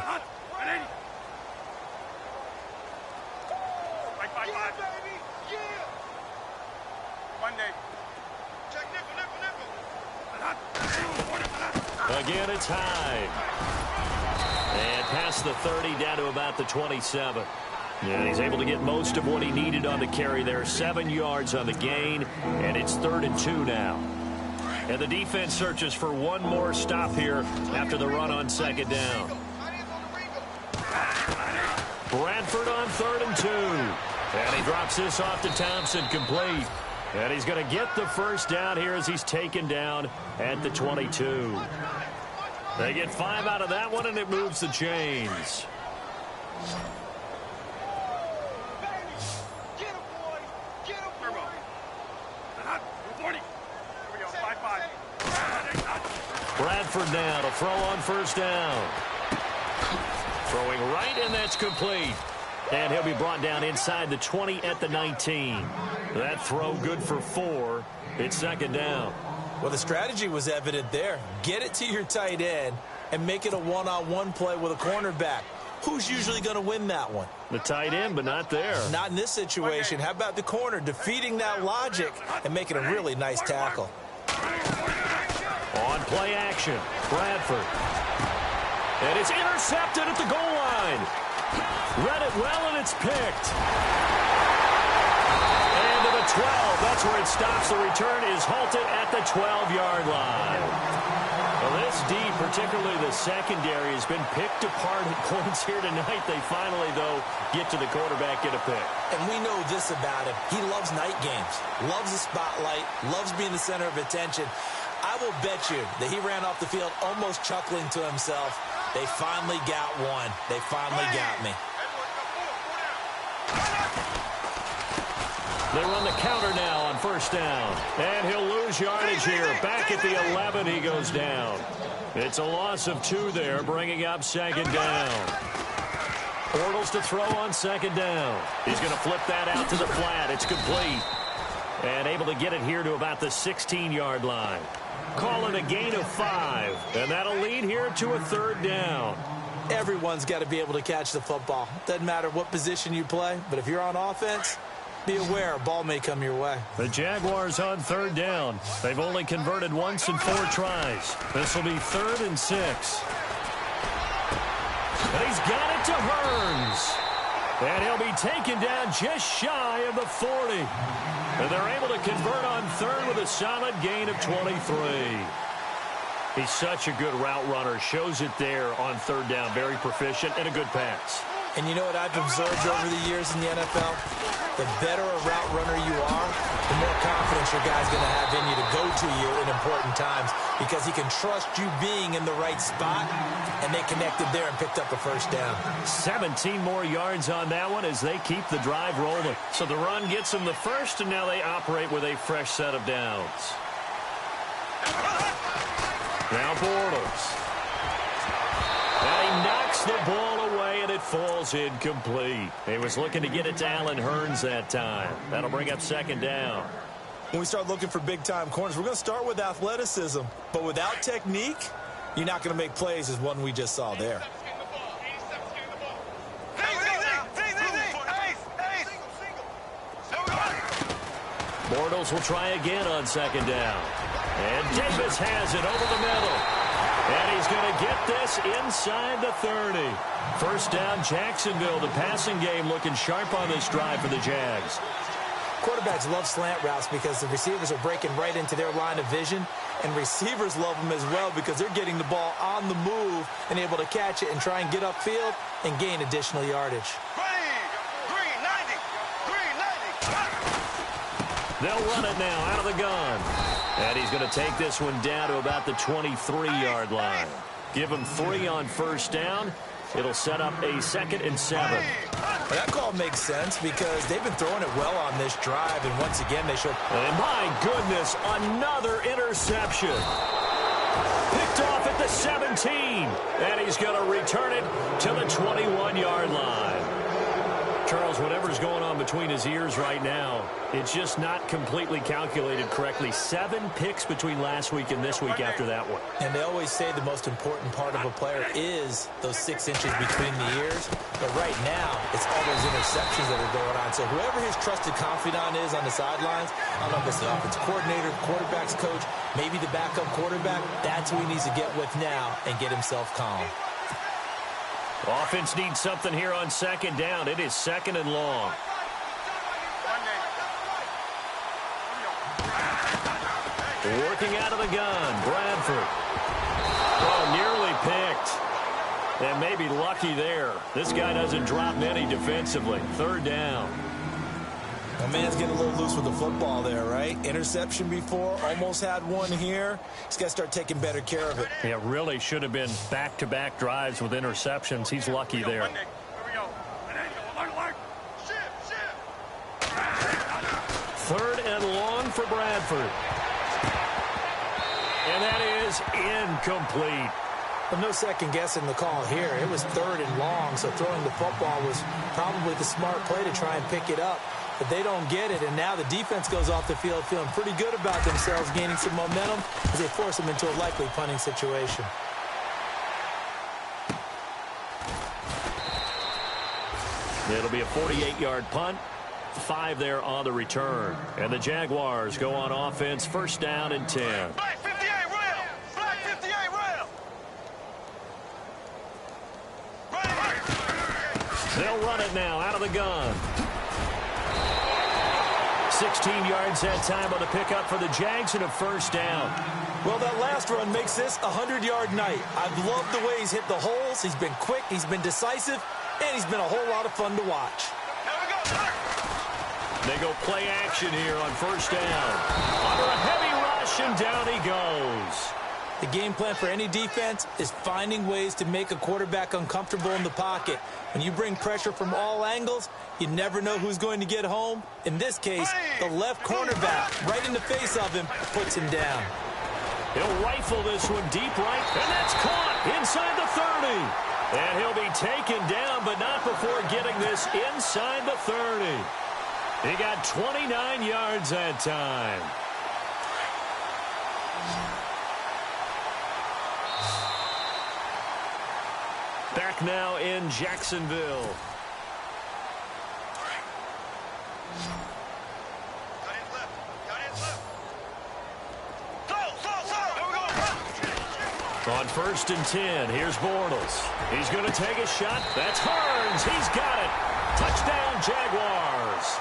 Speaker 2: Again, it's Hyde. And past the 30 down to about the 27. And he's able to get most of what he needed on the carry there. 7 yards on the gain, and it's 3rd and 2 now. And the defense searches for one more stop here after the run on 2nd down. Bradford on 3rd and 2. And he drops this off to Thompson, complete. And he's going to get the first down here as he's taken down at the 22. They get 5 out of that one, and it moves the chains. Bradford now to throw on 1st down. Throwing right, and that's complete. And he'll be brought down inside the 20 at the 19. That throw good for 4. It's 2nd down.
Speaker 3: Well, the strategy was evident there. Get it to your tight end and make it a one-on-one play with a cornerback. Who's usually going to win that one?
Speaker 2: The tight end, but not there.
Speaker 3: Not in this situation. How about the corner defeating that logic and making a really nice tackle?
Speaker 2: On play action, Bradford. And it's intercepted at the goal line. Read it well, and it's picked. And to the 12. That's where it stops. The return is halted at the 12-yard line. Well, this D, particularly the secondary, has been picked apart at points here tonight. They finally, though, get to the quarterback, get a pick.
Speaker 3: And we know this about him. He loves night games, loves the spotlight, loves being the center of attention. I will bet you that he ran off the field almost chuckling to himself. They finally got one. They finally got me.
Speaker 2: They run the counter now on 1st down. And he'll lose yardage here. Back at the 11, he goes down. It's a loss of 2 there, bringing up 2nd down. Bortles to throw on 2nd down. He's going to flip that out to the flat. It's complete. And able to get it here to about the 16-yard line. Calling a gain of 5. And that'll lead here to a 3rd down.
Speaker 3: Everyone's got to be able to catch the football. Doesn't matter what position you play, but if you're on offense, be aware a ball may come your way.
Speaker 2: The Jaguars on 3rd down. They've only converted once in 4 tries. This will be 3rd and 6. And he's got it to Hearns. And he'll be taken down just shy of the 40. And they're able to convert on 3rd with a solid gain of 23. He's such a good route runner. Shows it there on 3rd down. Very proficient and a good pass.
Speaker 3: And you know what I've observed over the years in the NFL? The better a route runner you are, the more confidence your guy's going to have in you to go to you in important times because he can trust you being in the right spot, and they connected there and picked up a 1st down.
Speaker 2: 17 more yards on that one as they keep the drive rolling. So the run gets them the first, and now they operate with a fresh set of downs. Now Bortles. And he knocks the ball away, and it falls incomplete. He was looking to get it to Allen Hearns that time. That'll bring up 2nd down.
Speaker 3: When we start looking for big-time corners, we're going to start with athleticism. But without technique, you're not going to make plays as one we just saw there.
Speaker 2: Bortles will try again on 2nd down. And Davis has it over the middle. And he's going to get this inside the 30. 1st down, Jacksonville. The passing game looking sharp on this drive for the Jags.
Speaker 3: Quarterbacks love slant routes because the receivers are breaking right into their line of vision. And receivers love them as well because they're getting the ball on the move and able to catch it and try and get upfield and gain additional yardage.
Speaker 2: They'll run it now out of the gun. And he's going to take this one down to about the 23-yard line. Give him 3 on 1st down. It'll set up a 2nd and 7.
Speaker 3: Well, that call makes sense because they've been throwing it well on this drive, and once again they showed.
Speaker 2: And my goodness, another interception. Picked off at the 17. And he's going to return it to the 21-yard line. Charles, whatever's going on between his ears right now, it's just not completely calculated correctly. 7 picks between last week and this week after that one.
Speaker 3: And they always say the most important part of a player is those 6 inches between the ears. But right now, it's all those interceptions that are going on. So whoever his trusted confidant is on the sidelines, I don't know if it's the offensive coordinator, quarterback's coach, maybe the backup quarterback, that's who he needs to get with now and get himself calm.
Speaker 2: Offense needs something here on second down. It is second and long. Working out of the gun, Bradford. Oh, nearly picked. And maybe lucky there. This guy doesn't drop many defensively. Third down.
Speaker 3: A man's getting a little loose with the football there, right? Interception before, almost had one here. He's got to start taking better care of it.
Speaker 2: Yeah, really should have been back-to-back drives with interceptions. He's lucky there. Third and long for Bradford. And that is incomplete.
Speaker 3: But no second guessing the call here. It was third and long, so throwing the football was probably the smart play to try and pick it up. But they don't get it, and now the defense goes off the field feeling pretty good about themselves, gaining some momentum as they force them into a likely punting situation.
Speaker 2: It'll be a 48-yard punt. 5 there on the return. And the Jaguars go on offense, first down and 10.
Speaker 4: Black 58, rail! Black 58, rail!
Speaker 2: They'll run it now out of the gun. 16 yards that time on the pickup for the Jags and a first down.
Speaker 3: Well, that last run makes this a 100-yard night. I've loved the way he's hit the holes. He's been quick, he's been decisive, and he's been a whole lot of fun to watch.
Speaker 2: They go play action here on first down. Under a heavy rush, and down he goes.
Speaker 3: The game plan for any defense is finding ways to make a quarterback uncomfortable in the pocket. When you bring pressure from all angles, you never know who's going to get home. In this case, the left cornerback, right in the face of him, puts him down.
Speaker 2: He'll rifle this one deep right, and that's caught inside the 30. And he'll be taken down, but not before getting this inside the 30. He got 29 yards that time. Back now in Jacksonville. On first and 10, here's Bortles. He's going to take a shot. That's Hearns. He's got it. Touchdown, Jaguars.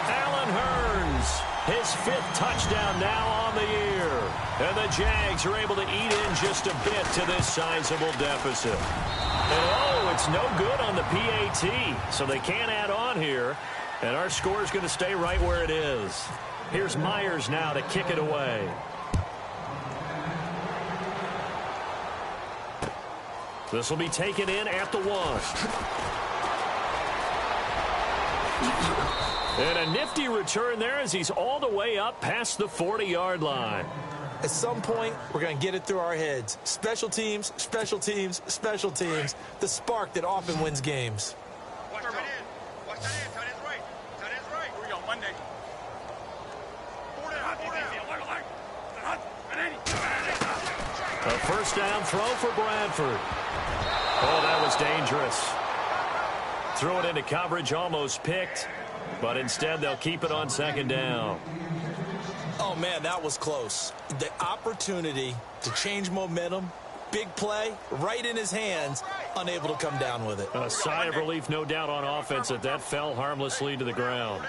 Speaker 2: Allen Hearns, his 5th touchdown now on the year. And the Jags are able to eat in just a bit to this sizable deficit. And oh, it's no good on the PAT, so they can't add on here. And our score is going to stay right where it is. Here's Myers now to kick it away. This will be taken in at the 1. And a nifty return there as he's all the way up past the 40-yard line.
Speaker 3: At some point, we're going to get it through our heads. Special teams, special teams, special teams. The spark that often wins games.
Speaker 4: Watch that in. Watch that in. Tight end's right. Tight end's right. Here we go. Monday. 4 down. 4 down.
Speaker 2: A first down throw for Bradford. Oh, that was dangerous. Threw it into coverage, almost picked. But instead, they'll keep it on second down.
Speaker 3: Oh, man, that was close. The opportunity to change momentum, big play, right in his hands, unable to come down with it.
Speaker 2: A sigh of relief, no doubt, on offense that fell harmlessly to the ground.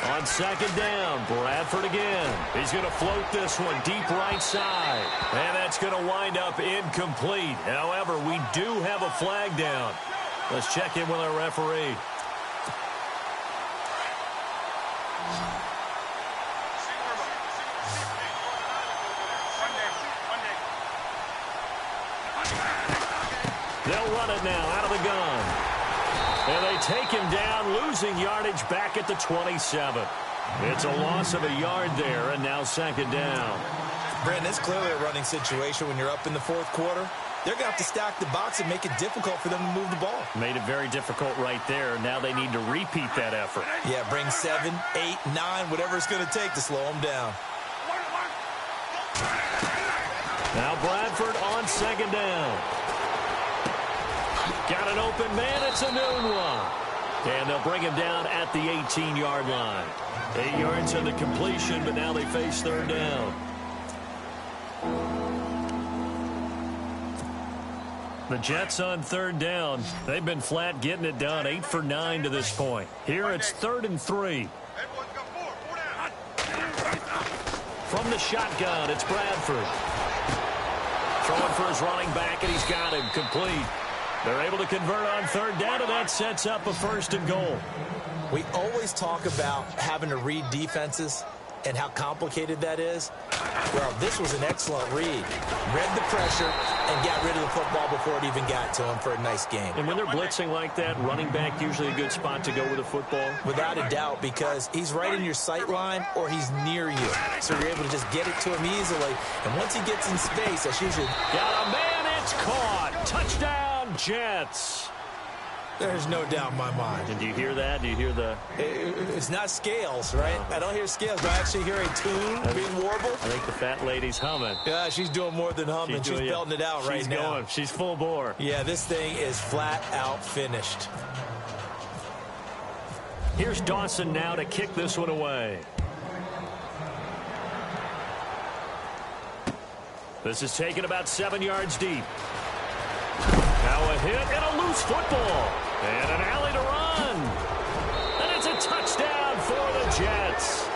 Speaker 2: On second down, Bradford again. He's going to float this one deep right side. And that's going to wind up incomplete. However, we do have a flag down. Let's check in with our referee. They'll run it now out of the gun. And they take him down, losing yardage back at the 27. It's a loss of a yard there, and now second down.
Speaker 3: Brandon, it's clearly a running situation when you're up in the 4th quarter. They're going to have to stack the box and make it difficult for them to move the ball.
Speaker 2: Made it very difficult right there. Now they need to repeat that effort.
Speaker 3: Yeah, bring 7, 8, 9, whatever it's going to take to slow them down.
Speaker 2: Now Bradford on second down. Got an open man. It's a noon one. And they'll bring him down at the 18-yard line. 8 yards on the completion, but now they face third down. The Jets on third down. They've been flat getting it done, 8 for 9 to this point. Here it's 3rd and 3. From the shotgun, it's Bradford. Throwing for his running back, and he's got him complete. They're able to convert on third down, and that sets up a 1st and goal.
Speaker 3: We always talk about having to read defenses and how complicated that is. Well, this was an excellent read. Read the pressure and got rid of the football before it even got to him for a nice game.
Speaker 2: And when they're blitzing like that, running back usually a good spot to go with the football?
Speaker 3: Without a doubt, because he's right in your sight line or he's near you. So you're able to just get it to him easily. And once he gets in space, that's usually...
Speaker 2: Got a man, it's caught. Touchdown, Jets.
Speaker 3: There's no doubt in my mind.
Speaker 2: And do you hear that? Do you hear the...
Speaker 3: It's not scales, right? I don't hear scales, but I actually hear a tune being warbled.
Speaker 2: I think the fat lady's humming.
Speaker 3: Yeah, she's doing more than humming. She's belting it out right now.
Speaker 2: She's going. She's full bore.
Speaker 3: Yeah, this thing is flat out finished.
Speaker 2: Here's Dawson now to kick this one away. This is taken about 7 yards deep. Now a hit and a loose football. And an alley to run. And it's a touchdown for the Jets.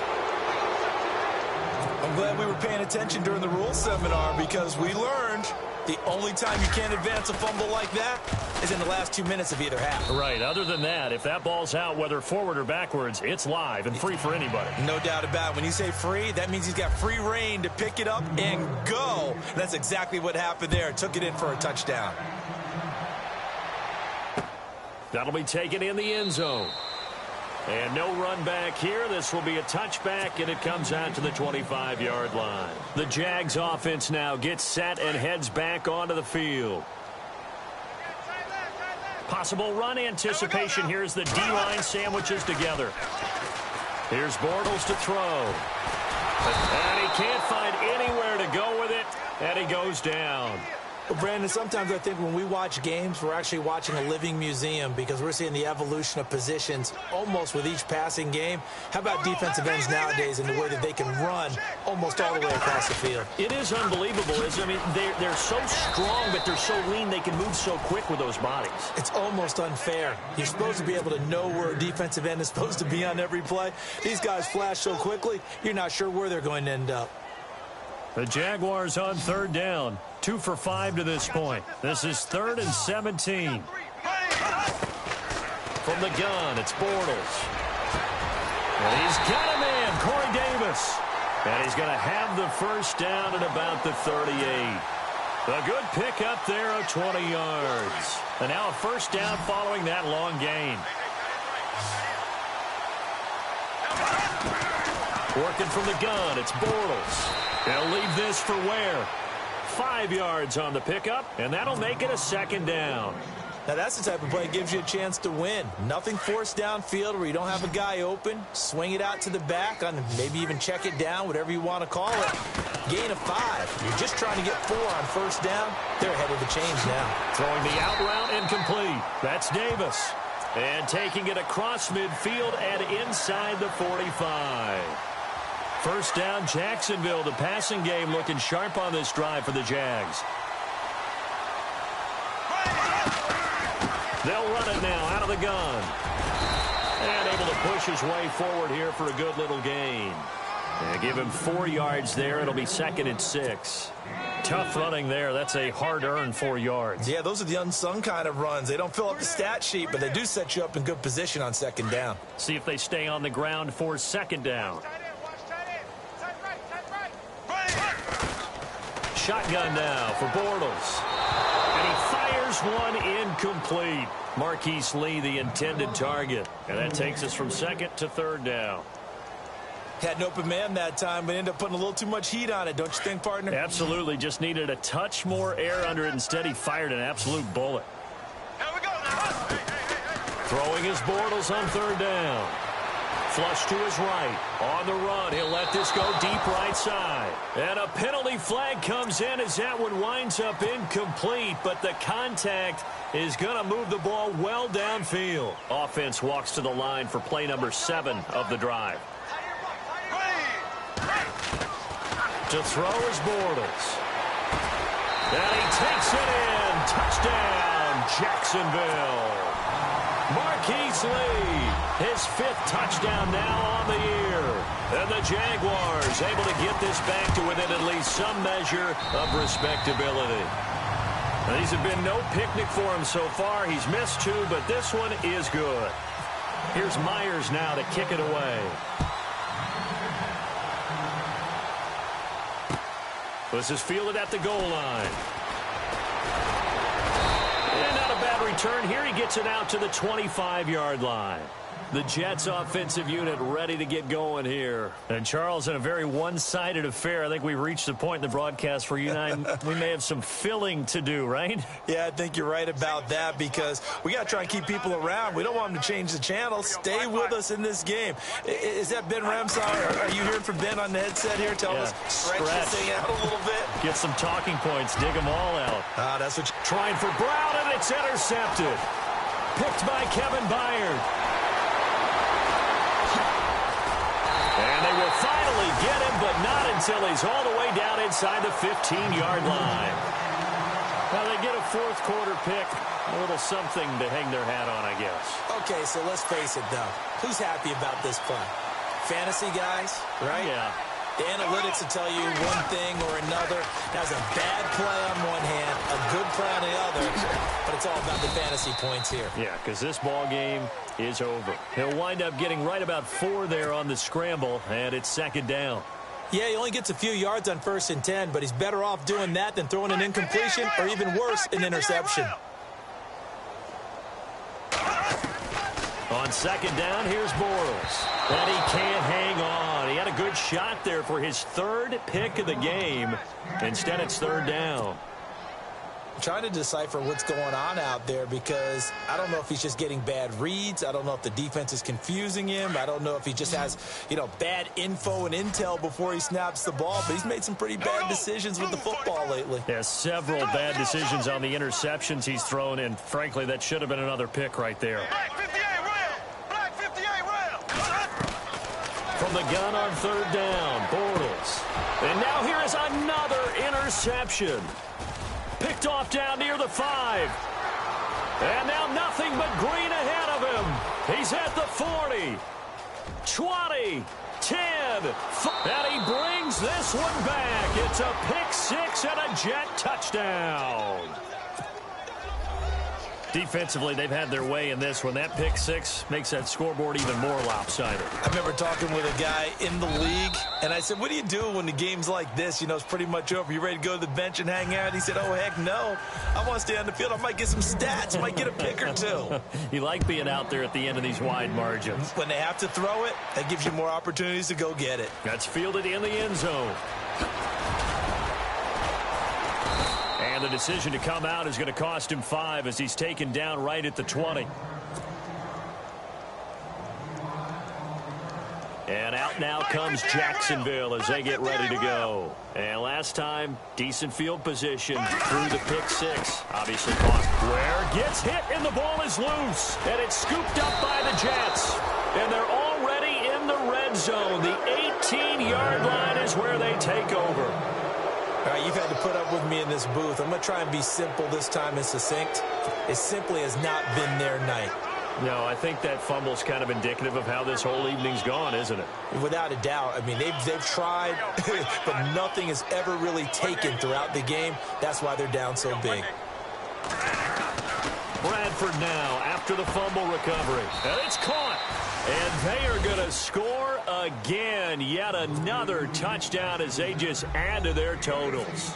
Speaker 3: I'm glad we were paying attention during the rules seminar because we learned the only time you can't advance a fumble like that is in the last 2 minutes of either half.
Speaker 2: Right. Other than that, if that ball's out, whether forward or backwards, it's live and free for anybody.
Speaker 3: No doubt about it. When you say free, that means he's got free reign to pick it up and go. And that's exactly what happened there. Took it in for a touchdown.
Speaker 2: That'll be taken in the end zone. And no run back here. This will be a touchback, and it comes out to the 25-yard line. The Jags offense now gets set and heads back onto the field. Possible run anticipation. Here's the D-line sandwiches together. Here's Bortles to throw. And he can't find anywhere to go with it, and he goes down.
Speaker 3: Well, Brandon, sometimes I think when we watch games, we're actually watching a living museum because we're seeing the evolution of positions almost with each passing game. How about defensive ends nowadays and the way that they can run almost all the way across the field?
Speaker 2: It is unbelievable. I mean, they're so strong, but they're so lean. They can move so quick with those bodies.
Speaker 3: It's almost unfair. You're supposed to be able to know where a defensive end is supposed to be on every play. These guys flash so quickly, you're not sure where they're going to end up.
Speaker 2: The Jaguars on third down. 2 for 5 to this point. This is 3rd and 17. From the gun, it's Bortles. And he's got a man, Corey Davis. And he's going to have the first down at about the 38. A good pickup there of 20 yards. And now a first down following that long gain. Working from the gun, it's Bortles. They'll leave this for Ware. 5 yards on the pickup, and that'll make it a 2nd down.
Speaker 3: Now, that's the type of play that gives you a chance to win. Nothing forced downfield where you don't have a guy open. Swing it out to the back, on maybe even check it down, whatever you want to call it. Gain of 5. You're just trying to get 4 on first down. They're ahead of the chains now.
Speaker 2: Throwing the out route incomplete. That's Davis. And taking it across midfield and inside the 45. First down, Jacksonville. The passing game looking sharp on this drive for the Jags. They'll run it now out of the gun. And able to push his way forward here for a good little gain. And give him 4 yards there. It'll be 2nd and 6. Tough running there. That's a hard-earned 4 yards.
Speaker 3: Yeah, those are the unsung kind of runs. They don't fill up the stat sheet, but they do set you up in good position on 2nd down.
Speaker 2: See if they stay on the ground for 2nd down. Shotgun now for Bortles. And he fires one incomplete. Marquise Lee, the intended target. And that takes us from 2nd to 3rd down.
Speaker 3: Had an open man that time, but ended up putting a little too much heat on it, don't you think, partner?
Speaker 2: Absolutely. Just needed a touch more air under it. Instead, he fired an absolute bullet. Throwing his Bortles on 3rd down. Flush to his right. On the run. He'll let this go deep right side. And a penalty flag comes in as that one winds up incomplete. But the contact is going to move the ball well downfield. Offense walks to the line for play number 7 of the drive. To throw is Bortles. And he takes it in. Touchdown, Jacksonville. Marquise Lee, his 5th touchdown now on the year. And the Jaguars able to get this back to within at least some measure of respectability. Now, these have been no picnic for him so far. He's missed 2, but this one is good. Here's Myers now to kick it away. This is fielded at the goal line. And not a bad return here. He gets it out to the 25-yard line. The Jets offensive unit ready to get going here. And Charles, in a very one-sided affair, I think we've reached the point in the broadcast where you and I, we may have some filling to do, right?
Speaker 3: Yeah, I think you're right about that because we got to try and keep people around. We don't want them to change the channel. Stay with us in this game. Is that Ben Ramsey? Are you hearing from Ben on the headset here? Tell us, stretch this thing out a little bit.
Speaker 2: Get some talking points. Dig them all out.
Speaker 3: That's what you're
Speaker 2: trying for Brown, and it's intercepted. Picked by Kevin Byard. And they will finally get him, but not until he's all the way down inside the 15-yard line. Now they get a 4th quarter pick. A little something to hang their hat on, I guess.
Speaker 3: Okay, so let's face it, though. Who's happy about this play? Fantasy guys, right?
Speaker 2: Yeah.
Speaker 3: The analytics will tell you one thing or another. That's a bad play on one hand, a good play on the other, but it's all about the fantasy points here.
Speaker 2: Yeah, because this ball game is over. He'll wind up getting right about 4 there on the scramble, and it's 2nd down.
Speaker 3: Yeah, he only gets a few yards on 1st and 10, but he's better off doing that than throwing an incompletion or even worse, an interception.
Speaker 2: On 2nd down, here's Bortles. And he can't hang on. He had a good shot there for his 3rd pick of the game. Instead, it's 3rd down.
Speaker 3: I'm trying to decipher what's going on out there because I don't know if he's just getting bad reads. I don't know if the defense is confusing him. I don't know if he just has, bad info and intel before he snaps the ball. But he's made some pretty bad decisions with the football lately.
Speaker 2: Yeah, several bad decisions on the interceptions he's thrown, and frankly, that should have been another pick right there. From the gun on 3rd down, Bortles. And now here is another interception. Picked off down near the 5. And now nothing but green ahead of him. He's at the 40, 20, 10. And he brings this one back. It's a pick 6 and a Jet touchdown. Defensively, they've had their way in this one. That pick 6 makes that scoreboard even more lopsided.
Speaker 3: I remember talking with a guy in the league, and I said, what do you do when the game's like this? It's pretty much over. You ready to go to the bench and hang out? He said, oh, heck no. I want to stay on the field. I might get some stats. I might get a pick or 2.
Speaker 2: You like being out there at the end of these wide margins.
Speaker 3: When they have to throw it, that gives you more opportunities to go get it.
Speaker 2: That's fielded in the end zone. And the decision to come out is going to cost him 5 as he's taken down right at the 20. And out now comes Jacksonville as they get ready to go. And last time, decent field position through the pick 6. Obviously caught. Ware gets hit and the ball is loose. And it's scooped up by the Jets. And they're already in the red zone. The 18-yard line is where they take over.
Speaker 3: All right, you've had to put up with me in this booth. I'm going to try and be simple this time and succinct. It simply has not been their night.
Speaker 2: No, I think that fumble's kind of indicative of how this whole evening's gone, isn't it?
Speaker 3: Without a doubt. I mean, they've tried, but nothing is ever really taken throughout the game. That's why they're down so big.
Speaker 2: Bradford now after the fumble recovery. And it's caught. And they are going to score again. Yet another touchdown as they just add to their totals.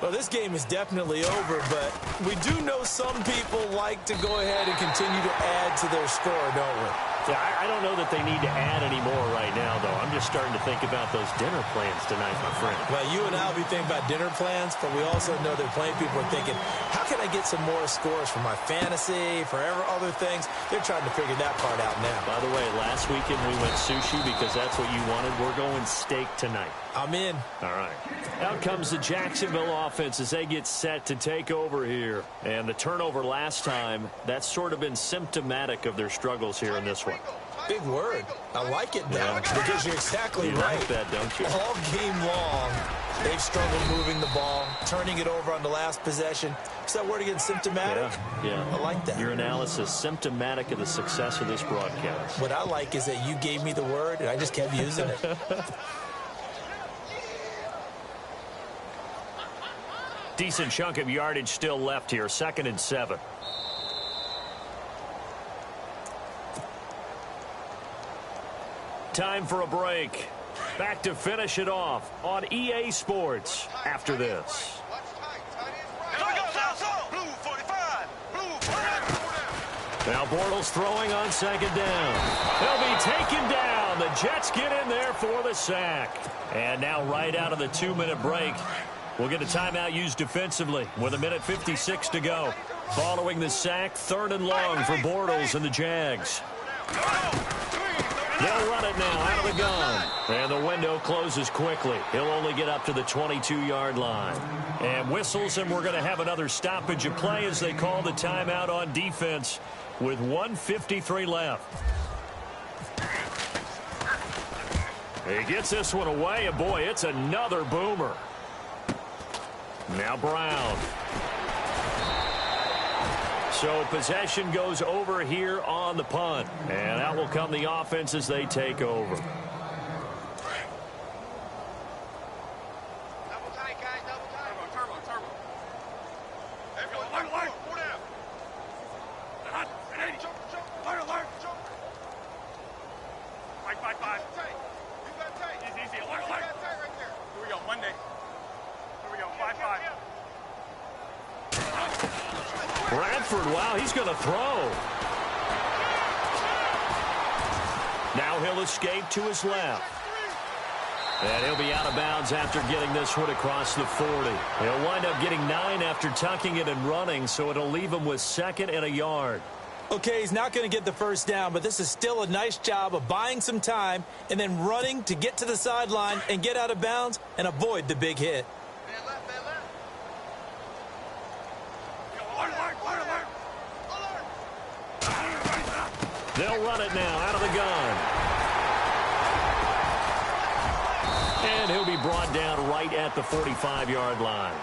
Speaker 3: Well, this game is definitely over, but we do know some people like to go ahead and continue to add to their score, don't we?
Speaker 2: Yeah, I don't know that they need to add any more right now, though. I'm just starting to think about those dinner plans tonight, my friend.
Speaker 3: Well, you and I will be thinking about dinner plans, but we also know that plenty of people are thinking, how can I get some more scores for my fantasy, for other things? They're trying to figure that part out now.
Speaker 2: By the way, last weekend we went sushi because that's what you wanted. We're going steak tonight.
Speaker 3: I'm in.
Speaker 2: All right. Out comes the Jacksonville offense as they get set to take over here. And the turnover last time, that's sort of been symptomatic of their struggles here in this one.
Speaker 3: Big word. I like it, though, because you're exactly right.
Speaker 2: You like that, don't you?
Speaker 3: All game long, They've struggled moving the ball, turning it over on the last possession. Is that word again, symptomatic?
Speaker 2: Yeah.
Speaker 3: I like that.
Speaker 2: Your analysis, symptomatic of the success of this broadcast.
Speaker 3: What I like is that you gave me the word, and I just kept using it.
Speaker 2: Decent chunk of yardage still left here. 2nd and 7. Time for a break. Back to finish it off on EA Sports after this. Now Bortles throwing on 2nd down. They'll be taken down. The Jets get in there for the sack. And now right out of the 2-minute break, we'll get a timeout used defensively with 1:56 to go. Following the sack, 3rd and long for Bortles and the Jags. They'll run it now out of the gun. And the window closes quickly. He'll only get up to the 22-yard line. And whistles, and we're going to have another stoppage of play as they call the timeout on defense with 1:53 left. He gets this one away, and boy, it's another boomer. Now Brown. So possession goes over here on the punt. And out will come the offense as they take over.
Speaker 4: Double tight, guys. Double tight. Turbo. Alert. 4 down. Alert. Fight. You got tight. Easy. Alert. You got tight right there. Here we go. Monday. Here we go. 5.
Speaker 2: Bradford, wow, he's going to throw. Now he'll escape to his left. And he'll be out of bounds after getting this one across the 40. He'll wind up getting 9 after tucking it and running, so it'll leave him with 2nd and a yard.
Speaker 3: Okay, he's not going to get the first down, but this is still a nice job of buying some time and then running to get to the sideline and get out of bounds and avoid the big hit.
Speaker 4: Man left.
Speaker 2: They'll run it now out of the gun. And he'll be brought down right at the 45-yard line.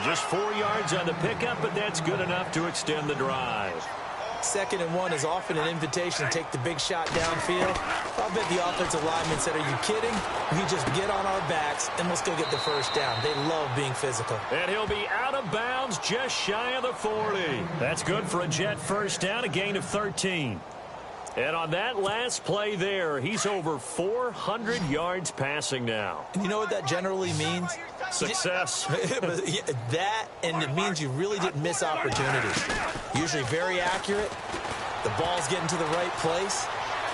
Speaker 2: Just 4 yards on the pickup, but that's good enough to extend the drive.
Speaker 3: 2nd and 1 is often an invitation to take the big shot downfield. I bet the offensive lineman said, are you kidding? We just get on our backs and let's go get the first down. They love being physical.
Speaker 2: And he'll be out of bounds just shy of the 40. That's good for a Jet first down, a gain of 13. And on that last play there, he's over 400 yards passing now.
Speaker 3: And you know what that generally means?
Speaker 2: Success.
Speaker 3: That, and it means you really didn't miss opportunities. Usually very accurate. The ball's getting to the right place.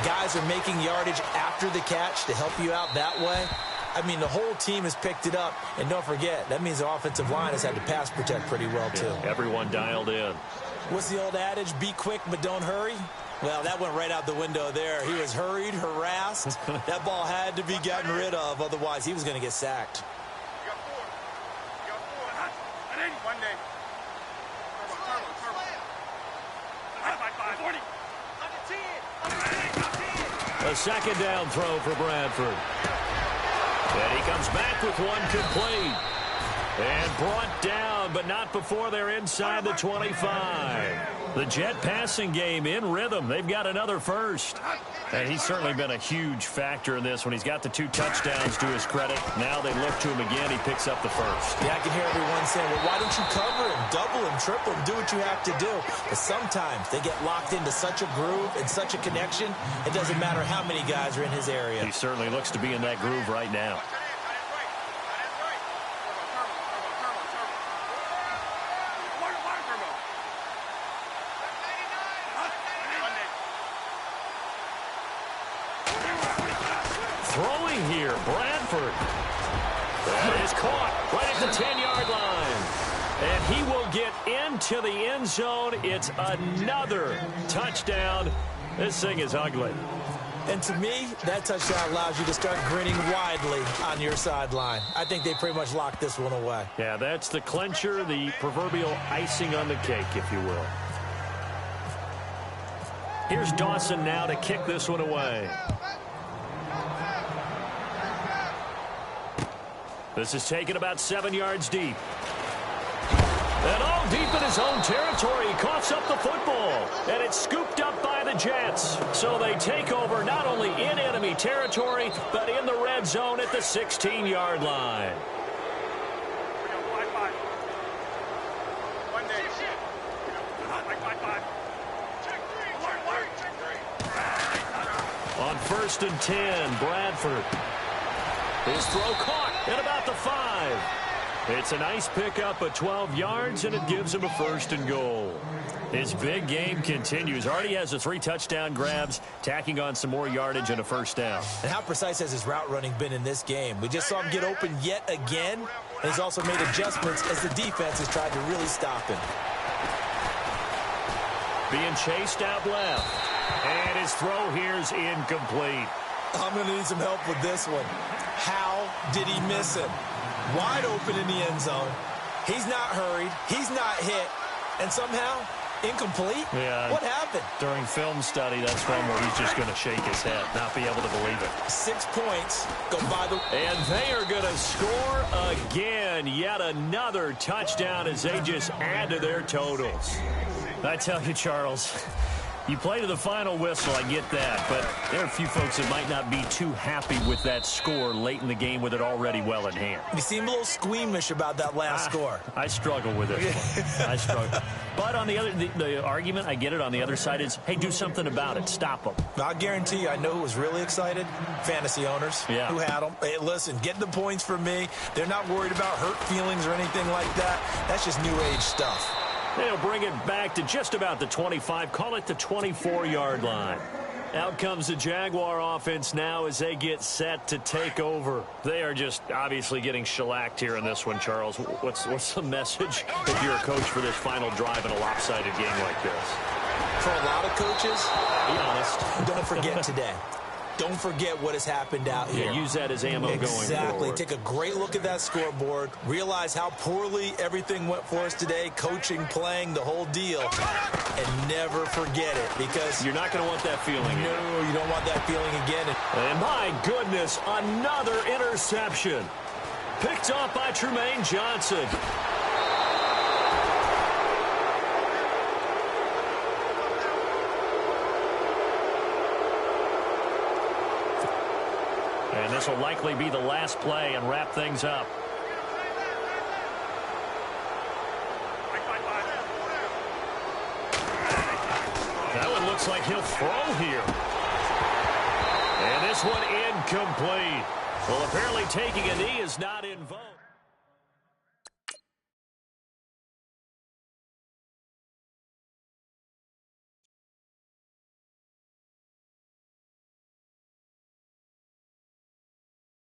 Speaker 3: Guys are making yardage after the catch to help you out that way. I mean, the whole team has picked it up. And don't forget, that means the offensive line has had to pass protect pretty well, too.
Speaker 2: Yeah, everyone dialed in.
Speaker 3: What's the old adage? Be quick, but don't hurry. Well, that went right out the window there. He was hurried, harassed. That ball had to be gotten rid of. Otherwise, he was going to get sacked.
Speaker 4: You got 4. Monday. Turbo. 40.
Speaker 2: A 2nd down throw for Bradford. And he comes back with one complete. And brought down, but not before they're inside the 25. The Jet passing game in rhythm. They've got another first. And he's certainly been a huge factor in this when he's got the 2 touchdowns to his credit. Now they look to him again. He picks up the first.
Speaker 3: Yeah, I can hear everyone saying, well, why don't you cover him, double him, triple him, do what you have to do. But sometimes they get locked into such a groove and such a connection, it doesn't matter how many guys are in his area.
Speaker 2: He certainly looks to be in that groove right now.
Speaker 3: Throwing here, Bradford.
Speaker 2: That is caught right at the 10-yard line. And he will get into the end zone. It's another touchdown. This thing is ugly.
Speaker 3: And to me, that touchdown allows you to start grinning widely on your sideline. I think they pretty much locked this one away.
Speaker 2: Yeah, that's the clincher, the proverbial icing on the cake, if you will. Here's Dawson now to kick this one away. This is taken about 7 yards deep. And all deep in his own territory, he coughs up the football. And it's scooped up by the Jets. So they take over not only in enemy territory, but in the red zone at the 16-yard line. On 1st and 10, Bradford. His throw caught at about the 5. It's a nice pickup of 12 yards, and it gives him a 1st and goal. His big game continues. Already has the 3 touchdown grabs, tacking on some more yardage and a 1st down.
Speaker 3: And how precise has his route running been in this game? We just saw him get open yet again, and he's also made adjustments as the defense has tried to really stop him.
Speaker 2: Being chased out left, and his throw here is incomplete.
Speaker 3: I'm going to need some help with this one. How did he miss him? Wide open in the end zone. He's not hurried. He's not hit. And somehow, incomplete?
Speaker 2: Yeah.
Speaker 3: What happened?
Speaker 2: During film study, that's one where he's just going to shake his head, not be able to believe it.
Speaker 3: 6 points go by the...
Speaker 2: And they are going to score again. Yet another touchdown as they just add to their totals. I tell you, Charles, you play to the final whistle, I get that, but there are a few folks that might not be too happy with that score late in the game with it already well in hand.
Speaker 3: You seem a little squeamish about that last score.
Speaker 2: I struggle with it. I struggle. But on the argument, I get it, on the other side is, hey, do something about it. Stop them.
Speaker 3: I'll guarantee you, I know who was really excited. Fantasy owners who had them. Hey, listen, get the points for me. They're not worried about hurt feelings or anything like that. That's just new age stuff.
Speaker 2: They'll bring it back to just about the 25, call it the 24-yard line. Out comes the Jaguar offense now as they get set to take over. They are just obviously getting shellacked here in this one, Charles. What's the message if you're a coach for this final drive in a lopsided game like this?
Speaker 3: For a lot of coaches,
Speaker 2: be honest,
Speaker 3: don't forget today. Don't forget what has happened out here.
Speaker 2: Yeah, use that as ammo going forward.
Speaker 3: Exactly. Take a great look at that scoreboard. Realize how poorly everything went for us today. Coaching, playing, the whole deal. And never forget it, because
Speaker 2: you're not going to want that feeling.
Speaker 3: No, you don't want that feeling again.
Speaker 2: And my goodness, another interception. Picked off by Tremaine Johnson. And this will likely be the last play and wrap things up. That one looks like he'll throw here. And this one incomplete. Well, apparently taking a knee is not in vogue.